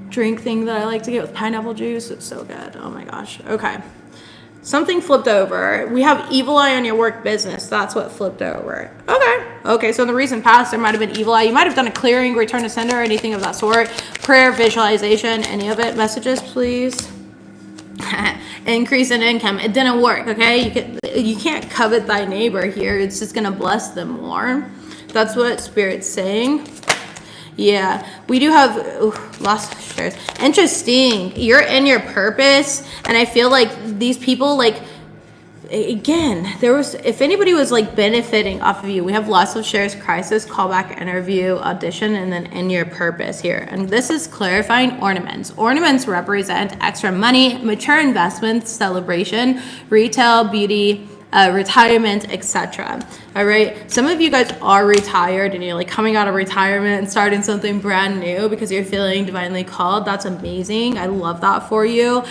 drink thing that I like to get with pineapple juice. It's so good. Oh my gosh. Okay. Something flipped over. We have evil eye on your work business. That's what flipped over. Okay, so in the recent past, there might have been evil eye. You might have done a clearing, return to sender, or anything of that sort. Prayer, visualization, any of it. Messages, please. Increase in income. It didn't work, okay? You can't covet thy neighbor here. It's just going to bless them more. That's what Spirit's saying. Yeah, we do have lost shares. Interesting. You're in your purpose, and I feel like these people, like, again, if anybody was like benefiting off of you, we have lots of shares, crisis, callback, interview, audition, and then in your purpose here. And this is clarifying ornaments. Ornaments represent extra money, mature investments, celebration, retail, beauty, retirement, etc. All right, some of you guys are retired and you're like coming out of retirement and starting something brand new because you're feeling divinely called. That's amazing. I love that for you.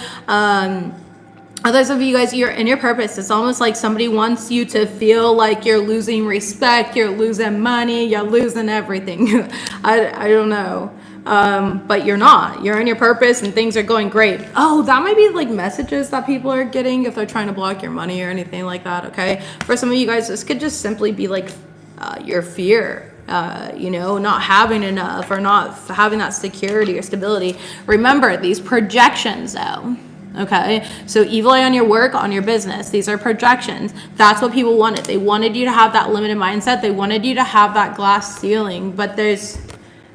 Others of you guys, you're in your purpose. It's almost like somebody wants you to feel like you're losing respect, you're losing money, you're losing everything. I don't know. But you're not. You're in your purpose and things are going great. Oh, that might be like messages that people are getting if they're trying to block your money or anything like that, okay? For some of you guys, this could just simply be like your fear. Not having enough or not having that security or stability. Remember, these projections though. Okay, so evil eye on your work, on your business. These are projections. That's what people wanted. They wanted you to have that limited mindset. They wanted you to have that glass ceiling, but there's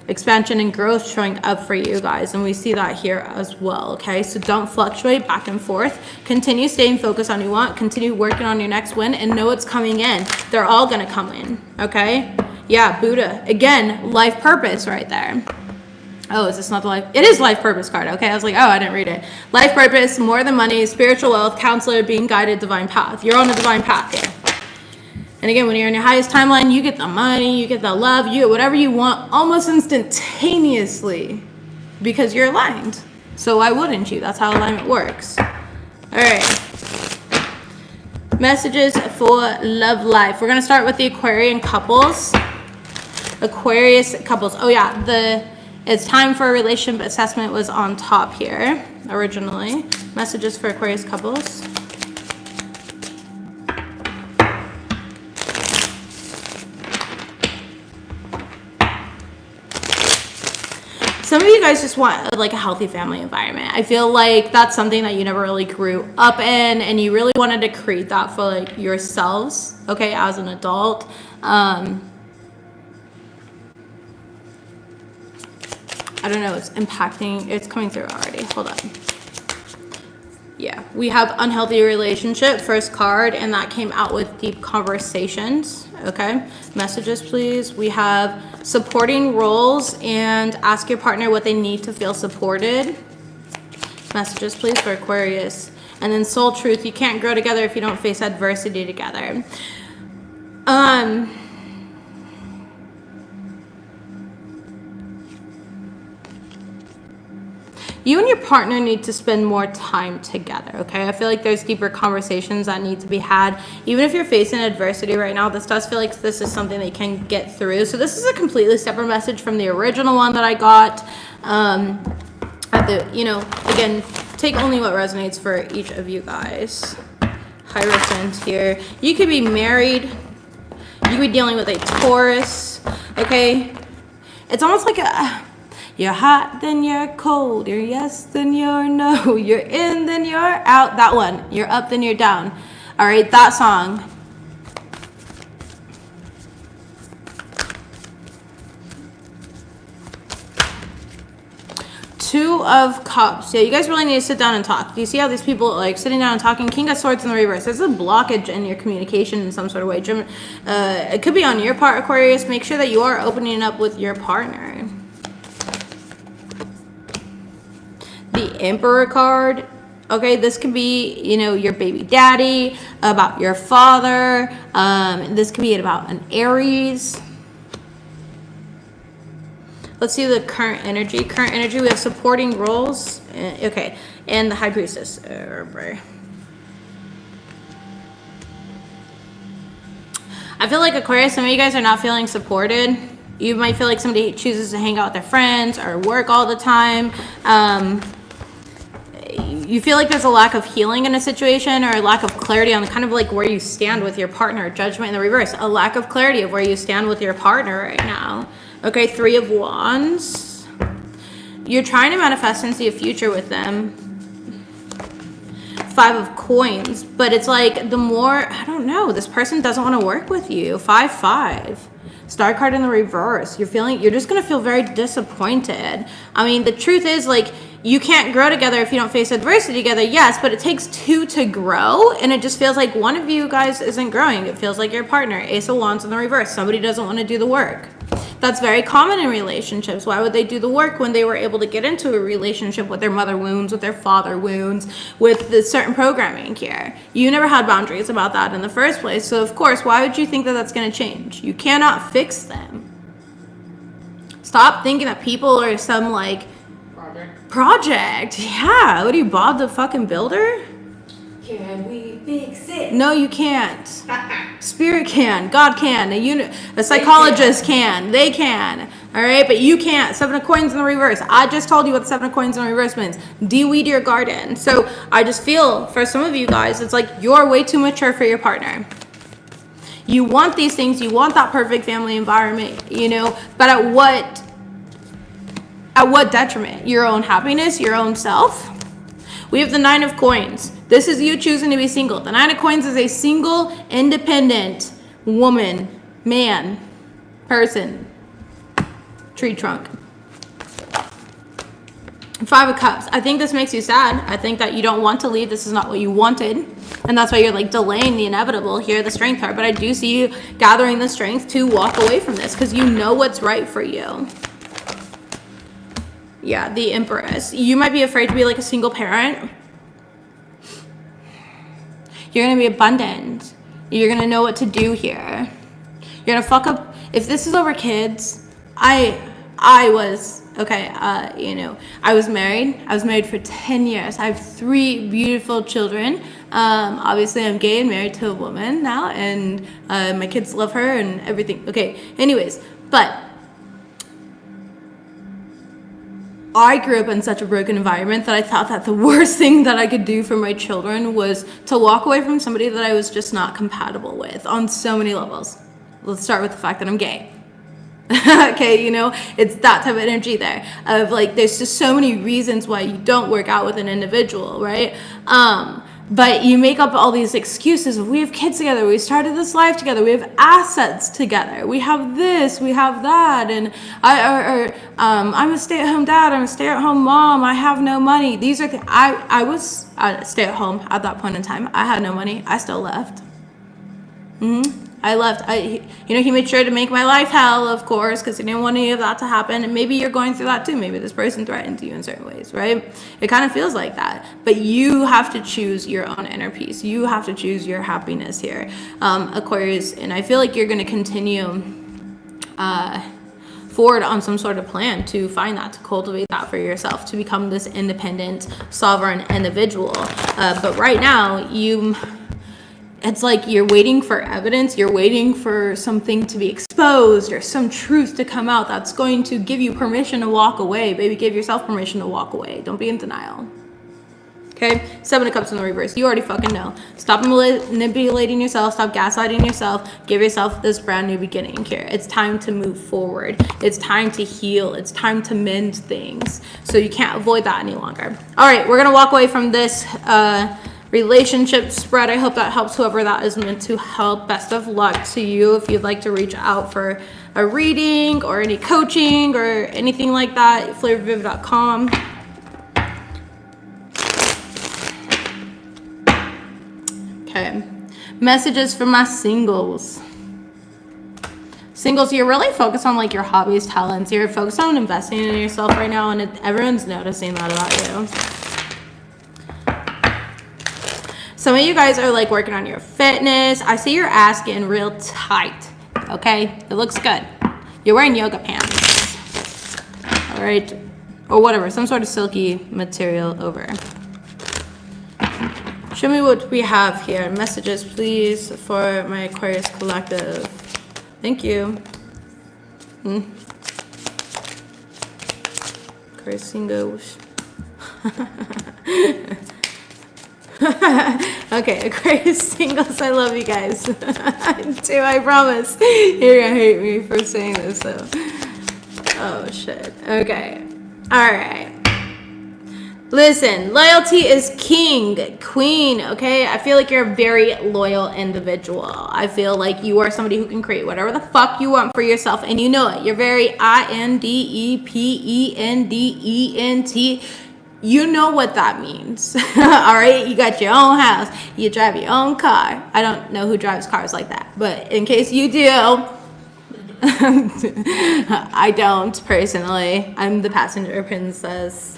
expansion and growth showing up for you guys, and we see that here as well. Okay, so don't fluctuate back and forth. Continue staying focused on what you want. Continue working on your next win, and know it's coming in. They're all gonna come in. Okay, yeah, Buddha again, life purpose right there. Oh, is this not the life? It is life purpose card. Okay, I was like, oh, I didn't read it. Life purpose, more than money, spiritual wealth, counselor, being guided, divine path. You're on the divine path here. And again, when you're in your highest timeline, you get the money, you get the love, you get whatever you want almost instantaneously because you're aligned. So why wouldn't you? That's how alignment works. All right. Messages for love life. We're going to start with the Aquarian couples. Aquarius couples. Oh, yeah. It's time for a relationship assessment was on top here originally. Messages for Aquarius couples. Some of you guys just want like a healthy family environment. I feel like that's something that you never really grew up in, and you really wanted to create that for like yourselves, okay, as an adult. I don't know, it's impacting, it's coming through already. Hold on. Yeah, we have unhealthy relationship, first card, and that came out with deep conversations. Okay, messages please. We have supporting roles and ask your partner what they need to feel supported. Messages please for Aquarius. And then soul truth, you can't grow together if you don't face adversity together. You and your partner need to spend more time together, okay? I feel like there's deeper conversations that need to be had. Even if you're facing adversity right now, this does feel like this is something that you can get through. So this is a completely separate message from the original one that I got. Again, take only what resonates for each of you guys. Hierophant here. You could be married. You could be dealing with a Taurus, okay? It's almost like you're hot, then you're cold. You're yes, then you're no. You're in, then you're out. That one. You're up, then you're down. All right, that song. Two of Cups. Yeah, you guys really need to sit down and talk. Do you see how these people like sitting down and talking? King of Swords in the reverse. There's a blockage in your communication in some sort of way. It could be on your part, Aquarius. Make sure that you are opening up with your partner. The Emperor card. Okay, this could be, your baby daddy, about your father. This could be about an Aries. Let's see the current energy. Current energy, we have supporting roles. Okay, and the High Priestess. I feel like Aquarius, some of you guys are not feeling supported. You might feel like somebody chooses to hang out with their friends or work all the time. You feel like there's a lack of healing in a situation or a lack of clarity on kind of like where you stand with your partner. Judgment in the reverse. A lack of clarity of where you stand with your partner right now. Okay, Three of Wands. You're trying to manifest and see a future with them. Five of Coins. But it's like the more, I don't know, this person doesn't want to work with you. 5-5. Star card in the reverse. You're just going to feel very disappointed. I mean, the truth is, like, you can't grow together if you don't face adversity together. Yes, but it takes two to grow, and it just feels like one of you guys isn't growing. It feels like your partner. Ace of Wands in the reverse. Somebody doesn't want to do the work. That's very common in relationships. Why would they do the work when they were able to get into a relationship with their mother wounds, with their father wounds, with the certain programming here? You never had boundaries about that in the first place. So, of course, why would you think that that's going to change? You cannot fix them. Stop thinking that people are some, like, project. Yeah. What are you, Bob the fucking Builder? Can we fix it? No, you can't. Spirit can. God can. A psychologist can. They can. All right, but you can't. 7 of coins in the reverse. I just told you what 7 of coins in the reverse means. De-weed your garden. So I just feel for some of you guys, it's like you're way too mature for your partner. You want these things. You want that perfect family environment, you know, but at what detriment? Your own happiness, your own self. We have the 9 of coins. This is you choosing to be single. The 9 of coins is a single, independent woman, man, person, tree trunk. 5 of cups. I think this makes you sad. I think that you don't want to leave. This is not what you wanted. And that's why you're like delaying the inevitable here, the strength card. But I do see you gathering the strength to walk away from this because you know what's right for you. Yeah, the Empress. You might be afraid to be like a single parent. You're going to be abundant. You're going to know what to do here. You're going to fuck up. If this is over kids, I was, okay, you know, I was married. I was married for 10 years. I have 3 beautiful children. Obviously, I'm gay and married to a woman now, and my kids love her and everything. Okay, anyways, but I grew up in such a broken environment that I thought that the worst thing that I could do for my children was to walk away from somebody that I was just not compatible with on so many levels. Let's start with the fact that I'm gay. Okay, you know, it's that type of energy there of like, there's just so many reasons why you don't work out with an individual, right? But you make up all these excuses of we have kids together, we started this life together, we have assets together, we have this, we have that, and I'm a stay-at-home dad, I'm a stay-at-home mom, I have no money. These are I was stay-at-home at that point in time. I had no money. I still left. I left. He made sure to make my life hell, of course, because he didn't want any of that to happen. And maybe you're going through that too. Maybe this person threatened you in certain ways, right? It kind of feels like that. But you have to choose your own inner peace. You have to choose your happiness here, Aquarius. And I feel like you're going to continue forward on some sort of plan to find that, to cultivate that for yourself, to become this independent, sovereign individual. But right now, it's like you're waiting for evidence, you're waiting for something to be exposed or some truth to come out that's going to give you permission to walk away. Baby, give yourself permission to walk away. Don't be in denial. Okay? 7 of Cups in the reverse. You already fucking know. Stop manipulating yourself. Stop gaslighting yourself. Give yourself this brand new beginning here. It's time to move forward. It's time to heal. It's time to mend things. So you can't avoid that any longer. All right, we're going to walk away from this relationship spread. I hope that helps whoever that is meant to help. Best of luck to you. If you'd like to reach out for a reading or any coaching or anything like that, FlavoredVivid.com. Okay, messages for my singles. Singles, you're really focused on like your hobbies, talents. You're focused on investing in yourself right now, and everyone's noticing that about you. Some of you guys are like working on your fitness. I see your ass getting real tight. Okay, it looks good. You're wearing yoga pants. All right, or whatever, some sort of silky material over. Show me what we have here. Messages, please, for my Aquarius collective. Thank you. Aquarius singles. Okay, Aquarius singles, I love you guys. I do, I promise. You're gonna hate me for saying this though. Oh shit. Okay. Alright. Listen, loyalty is king, queen, okay? I feel like you're a very loyal individual. I feel like you are somebody who can create whatever the fuck you want for yourself, and you know it. You're very independent. You know what that means. All right, you got your own house, you drive your own car. I don't know who drives cars like that, but in case you do, I don't personally. I'm the passenger princess.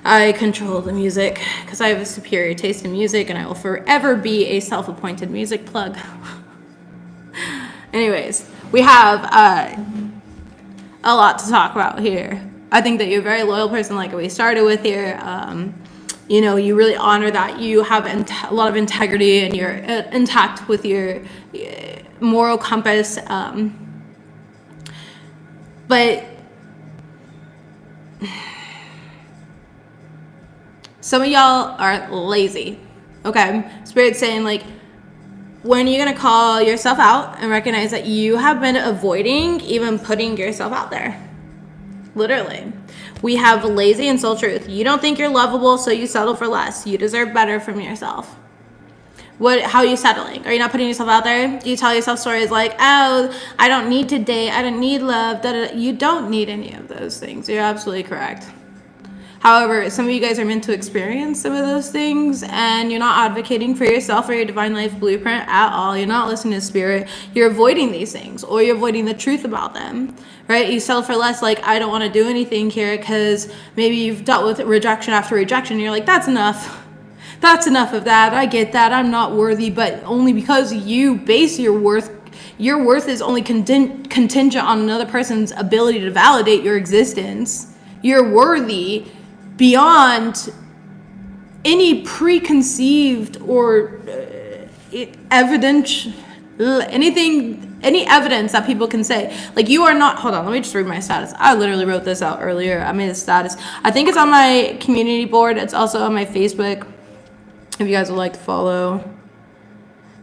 I control the music because I have a superior taste in music, and I will forever be a self-appointed music plug. Anyways, we have a lot to talk about here. I think that you're a very loyal person, like we started with here. you know, you really honor that. You have a lot of integrity and you're intact with your moral compass. But some of y'all are lazy, okay? Spirit's saying, like, when you're gonna call yourself out and recognize that you have been avoiding even putting yourself out there. Literally. We have lazy and soul truth. You don't think you're lovable, so you settle for less. You deserve better from yourself. How are you settling? Are you not putting yourself out there? Do you tell yourself stories like, oh, I don't need to date, I don't need love, da-da-da. You don't need any of those things. You're absolutely correct. However, some of you guys are meant to experience some of those things, and you're not advocating for yourself or your divine life blueprint at all. You're not listening to spirit. You're avoiding these things, or you're avoiding the truth about them, right? You settle for less, like, I don't want to do anything here because maybe you've dealt with rejection after rejection. And you're like, that's enough. That's enough of that. I get that. I'm not worthy, but only because you base your worth is only contingent on another person's ability to validate your existence. You're worthy beyond any preconceived or any evidence that people can say. Like, you are not, hold on, let me just read my status. I literally wrote this out earlier. I made a status. I think it's on my community board. It's also on my Facebook, if you guys would like to follow.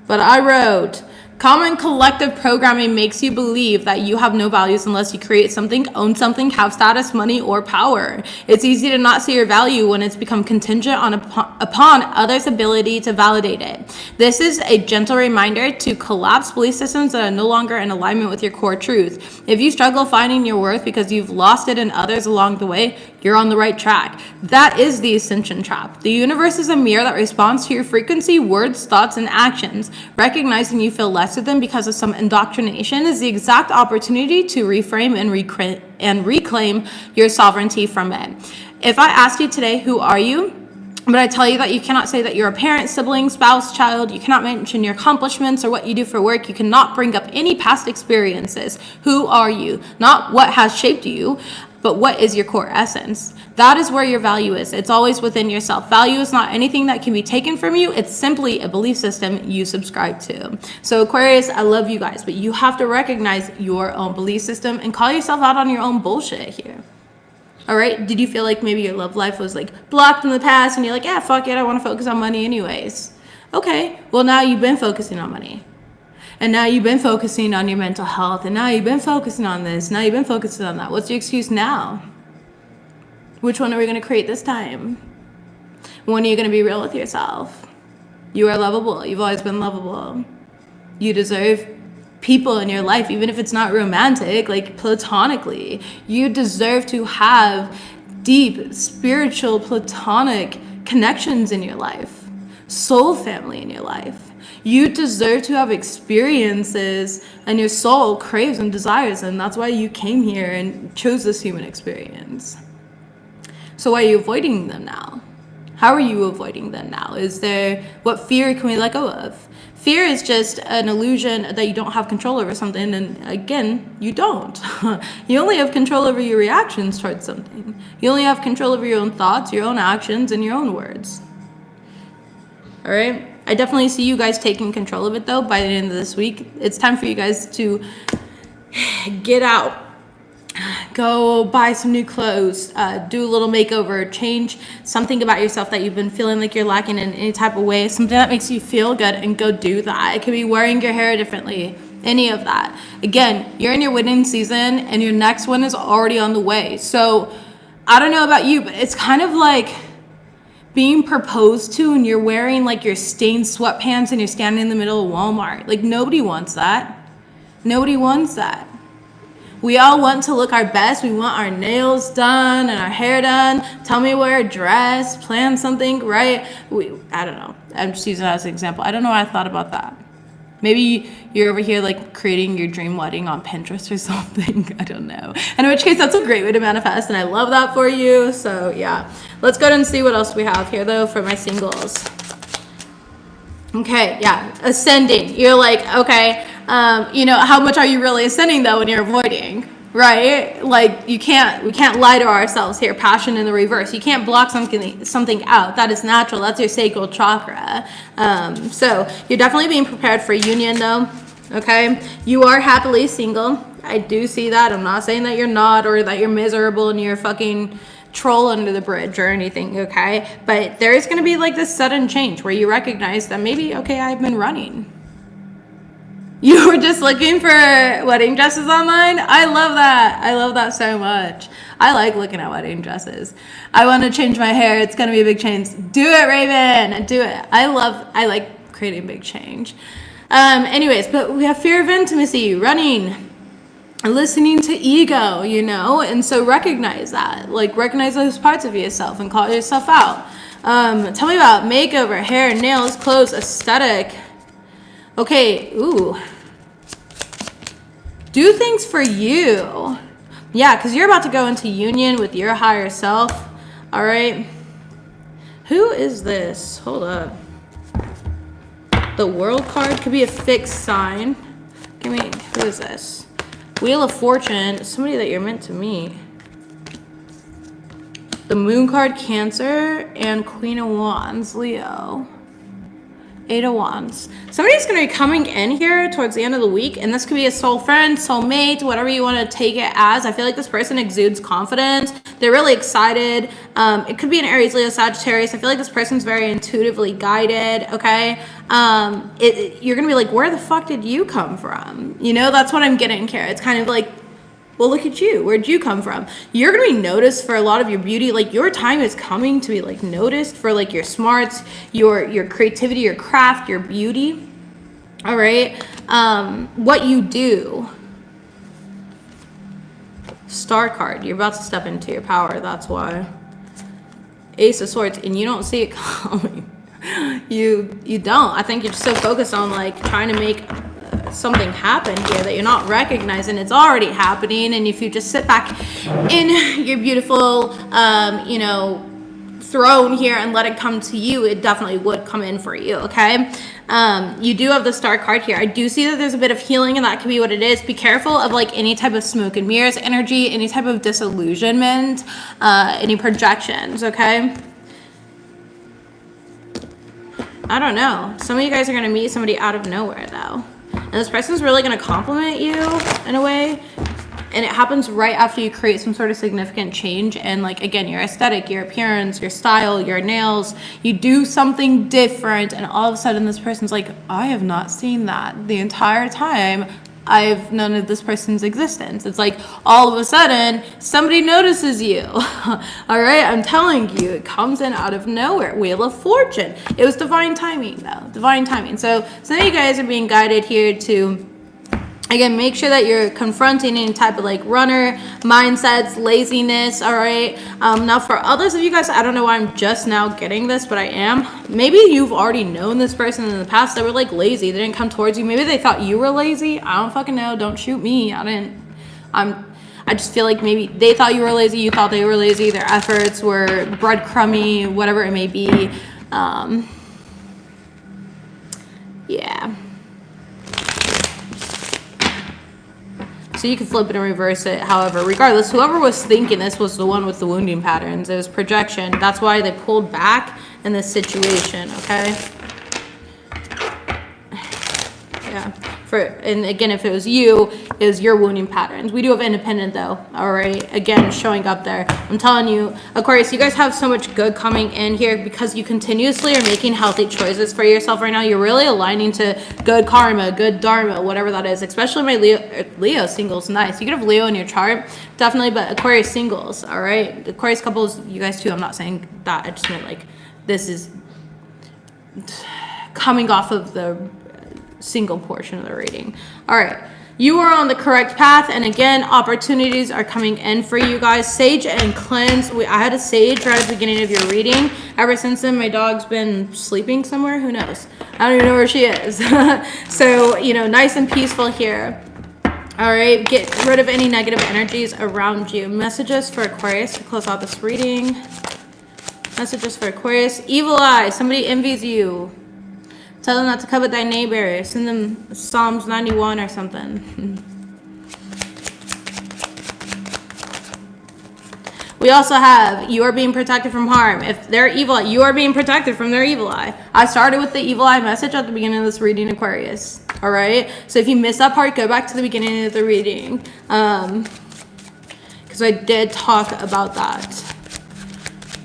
But I wrote, common collective programming makes you believe that you have no values unless you create something, own something, have status, money, or power. It's easy to not see your value when it's become contingent upon others' ability to validate it. This is a gentle reminder to collapse belief systems that are no longer in alignment with your core truth. If you struggle finding your worth because you've lost it in others along the way, you're on the right track. That is the ascension trap. The universe is a mirror that responds to your frequency, words, thoughts, and actions. Recognizing you feel less of them because of some indoctrination is the exact opportunity to reframe and reclaim your sovereignty from it. If I ask you today, who are you? But I tell you that you cannot say that you're a parent, sibling, spouse, child. You cannot mention your accomplishments or what you do for work. You cannot bring up any past experiences. Who are you? Not what has shaped you, but what is your core essence? That is where your value is. It's always within yourself. Value is not anything that can be taken from you. It's simply a belief system you subscribe to. So Aquarius, I love you guys, but you have to recognize your own belief system and call yourself out on your own bullshit here. All right? Did you feel like maybe your love life was like blocked in the past and you're like, yeah, fuck it, I want to focus on money anyways? Okay, well now you've been focusing on money. And now you've been focusing on your mental health. And now you've been focusing on this. Now you've been focusing on that. What's your excuse now? Which one are we going to create this time? When are you going to be real with yourself? You are lovable. You've always been lovable. You deserve people in your life, even if it's not romantic, like platonically. You deserve to have deep, spiritual, platonic connections in your life. Soul family in your life. You deserve to have experiences, and your soul craves and desires, and that's why you came here and chose this human experience. So why are you avoiding them now? How are you avoiding them now? What fear can we let go of? Fear is just an illusion that you don't have control over something, and again, you don't. You only have control over your reactions towards something. You only have control over your own thoughts, your own actions, and your own words. All right? I definitely see you guys taking control of it, though, by the end of this week. It's time for you guys to get out. Go buy some new clothes, do a little makeover, change something about yourself that you've been feeling like you're lacking in any type of way, something that makes you feel good, and go do that. It could be wearing your hair differently, any of that. Again, you're in your winning season, and your next one is already on the way. So I don't know about you, but it's kind of like being proposed to and you're wearing like your stained sweatpants and you're standing in the middle of Walmart. Like, nobody wants that. Nobody wants that. We all want to look our best. We want our nails done and our hair done. Tell me wear a dress, plan something, right? I don't know. I'm just using that as an example. I don't know why I thought about that. Maybe you're over here like creating your dream wedding on Pinterest or something. I don't know. In which case, that's a great way to manifest, and I love that for you. So yeah, let's go ahead and see what else we have here though for my singles. Okay, yeah, ascending. You're like, okay, how much are you really ascending though when you're avoiding? right? Like we can't lie to ourselves here. Passion in the reverse. You can't block something out. That is natural. That's your sacral chakra. So you're definitely being prepared for union though. Okay, you are happily single. I do see that. I'm not saying that you're not, or that you're miserable and you're fucking troll under the bridge or anything, okay? But there is going to be like this sudden change where you recognize that maybe, okay, I've been running. You were just looking for wedding dresses online? I love that. I love that so much. I like looking at wedding dresses. I want to change my hair. It's going to be a big change. Do it, Raven. Do it. I like creating big change. Anyways, but we have fear of intimacy, running, listening to ego, you know, and so recognize that, like recognize those parts of yourself and call yourself out. Tell me about makeover, hair, nails, clothes, aesthetic. Okay, ooh. Do things for you. Yeah, because you're about to go into union with your higher self. All right. Who is this? Hold up. The World card could be a fixed sign. Give me, who is this? Wheel of Fortune, somebody that you're meant to meet. The Moon card, Cancer, and Queen of Wands, Leo. 8 of Wands. Somebody's going to be coming in here towards the end of the week, and this could be a soul friend, soulmate, whatever you want to take it as. I feel like this person exudes confidence. They're really excited. It could be an Aries, Leo, Sagittarius. I feel like this person's very intuitively guided, okay? You're going to be like, where the fuck did you come from? You know, that's what I'm getting here. It's kind of like, well, look at you. Where'd you come from? You're going to be noticed for a lot of your beauty. Like, your time is coming to be, like, noticed for, like, your smarts, your creativity, your craft, your beauty. All right? What you do. Star card. You're about to step into your power. That's why. Ace of Swords. And you don't see it coming. You don't. I think you're just so focused on, like, trying to make something happen here that you're not recognizing it's already happening. And if you just sit back in your beautiful you know, throne here and let it come to you, it definitely would come in for you. Okay, you do have the Star card here. I do see that there's a bit of healing, and that could be what it is. Be careful of like any type of smoke and mirrors energy, any type of disillusionment, any projections. Okay, I don't know, some of you guys are going to meet somebody out of nowhere though. And this person's really going to compliment you in a way. And it happens right after you create some sort of significant change. And like, again, your aesthetic, your appearance, your style, your nails, you do something different. And all of a sudden this person's like, I have not seen that the entire time I've known of this person's existence. It's like all of a sudden somebody notices you. All right, I'm telling you, it comes in out of nowhere. Wheel of Fortune. It was divine timing though, divine timing. So some of you guys are being guided here to, again, make sure that you're confronting any type of like runner mindsets, laziness. All right. Now for others of you guys, I don't know why I'm just now getting this, but I am. Maybe you've already known this person in the past that were like lazy. They didn't come towards you. Maybe they thought you were lazy. I don't fucking know. Don't shoot me. I just feel like maybe they thought you were lazy. You thought they were lazy. Their efforts were breadcrumby, whatever it may be. Yeah. So you can flip it and reverse it. However, regardless, whoever was thinking this was the one with the wounding patterns. It was projection. That's why they pulled back in this situation, okay? Yeah. And again, if it was you, it was your wounding patterns. We do have independent though, all right? Again, showing up there. I'm telling you, Aquarius, you guys have so much good coming in here because you continuously are making healthy choices for yourself right now. You're really aligning to good karma, good dharma, whatever that is. Especially my Leo singles, nice. You could have Leo in your chart, definitely, but Aquarius singles, all right? Aquarius couples, you guys too, I'm not saying that. I just meant like this is coming off of the single portion of the reading. All right, you are on the correct path, and again, opportunities are coming in for you guys. Sage and cleanse. I had a sage right at the beginning of your reading. Ever since then, my dog's been sleeping somewhere. Who knows? I don't even know where she is. So, you know, nice and peaceful here. All right, get rid of any negative energies around you. Messages for Aquarius to close out this reading. Messages for Aquarius. Evil eye. Somebody envies you. Tell them not to covet thy neighbor. Send them Psalms 91 or something. We also have you are being protected from harm. If they're evil, you are being protected from their evil eye. I started with the evil eye message at the beginning of this reading, Aquarius. All right. So if you missed that part, go back to the beginning of the reading, because I did talk about that.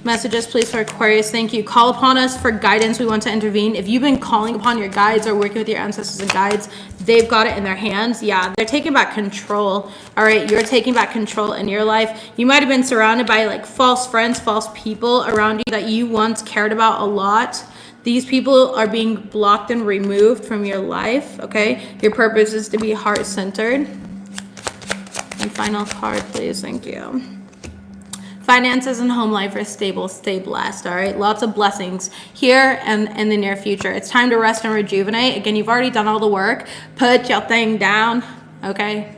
Messages, please, for Aquarius. Thank you. Call upon us for guidance. We want to intervene. If you've been calling upon your guides or working with your ancestors and guides, they've got it in their hands. Yeah, they're taking back control. All right, you're taking back control in your life. You might have been surrounded by like false friends, false people around you that you once cared about a lot. These people are being blocked and removed from your life, okay? Your purpose is to be heart-centered. And final card, please. Thank you. Finances and home life are stable. Stay blessed, all right? Lots of blessings here and in the near future. It's time to rest and rejuvenate. Again, you've already done all the work. Put your thing down, okay?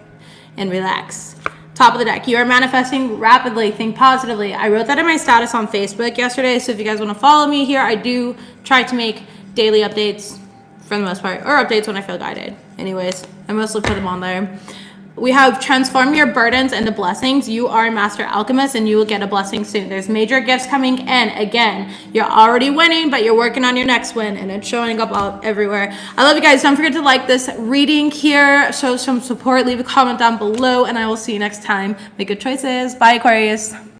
And relax. Top of the deck. You are manifesting rapidly. Think positively. I wrote that in my status on Facebook yesterday, so if you guys want to follow me here, I do try to make daily updates for the most part, or updates when I feel guided. Anyways, I mostly put them on there. We have transform your burdens into blessings. You are a master alchemist and you will get a blessing soon. There's major gifts coming in. Again, you're already winning, but you're working on your next win and it's showing up all everywhere. I love you guys. Don't forget to like this reading here. Show some support. Leave a comment down below and I will see you next time. Make good choices. Bye, Aquarius.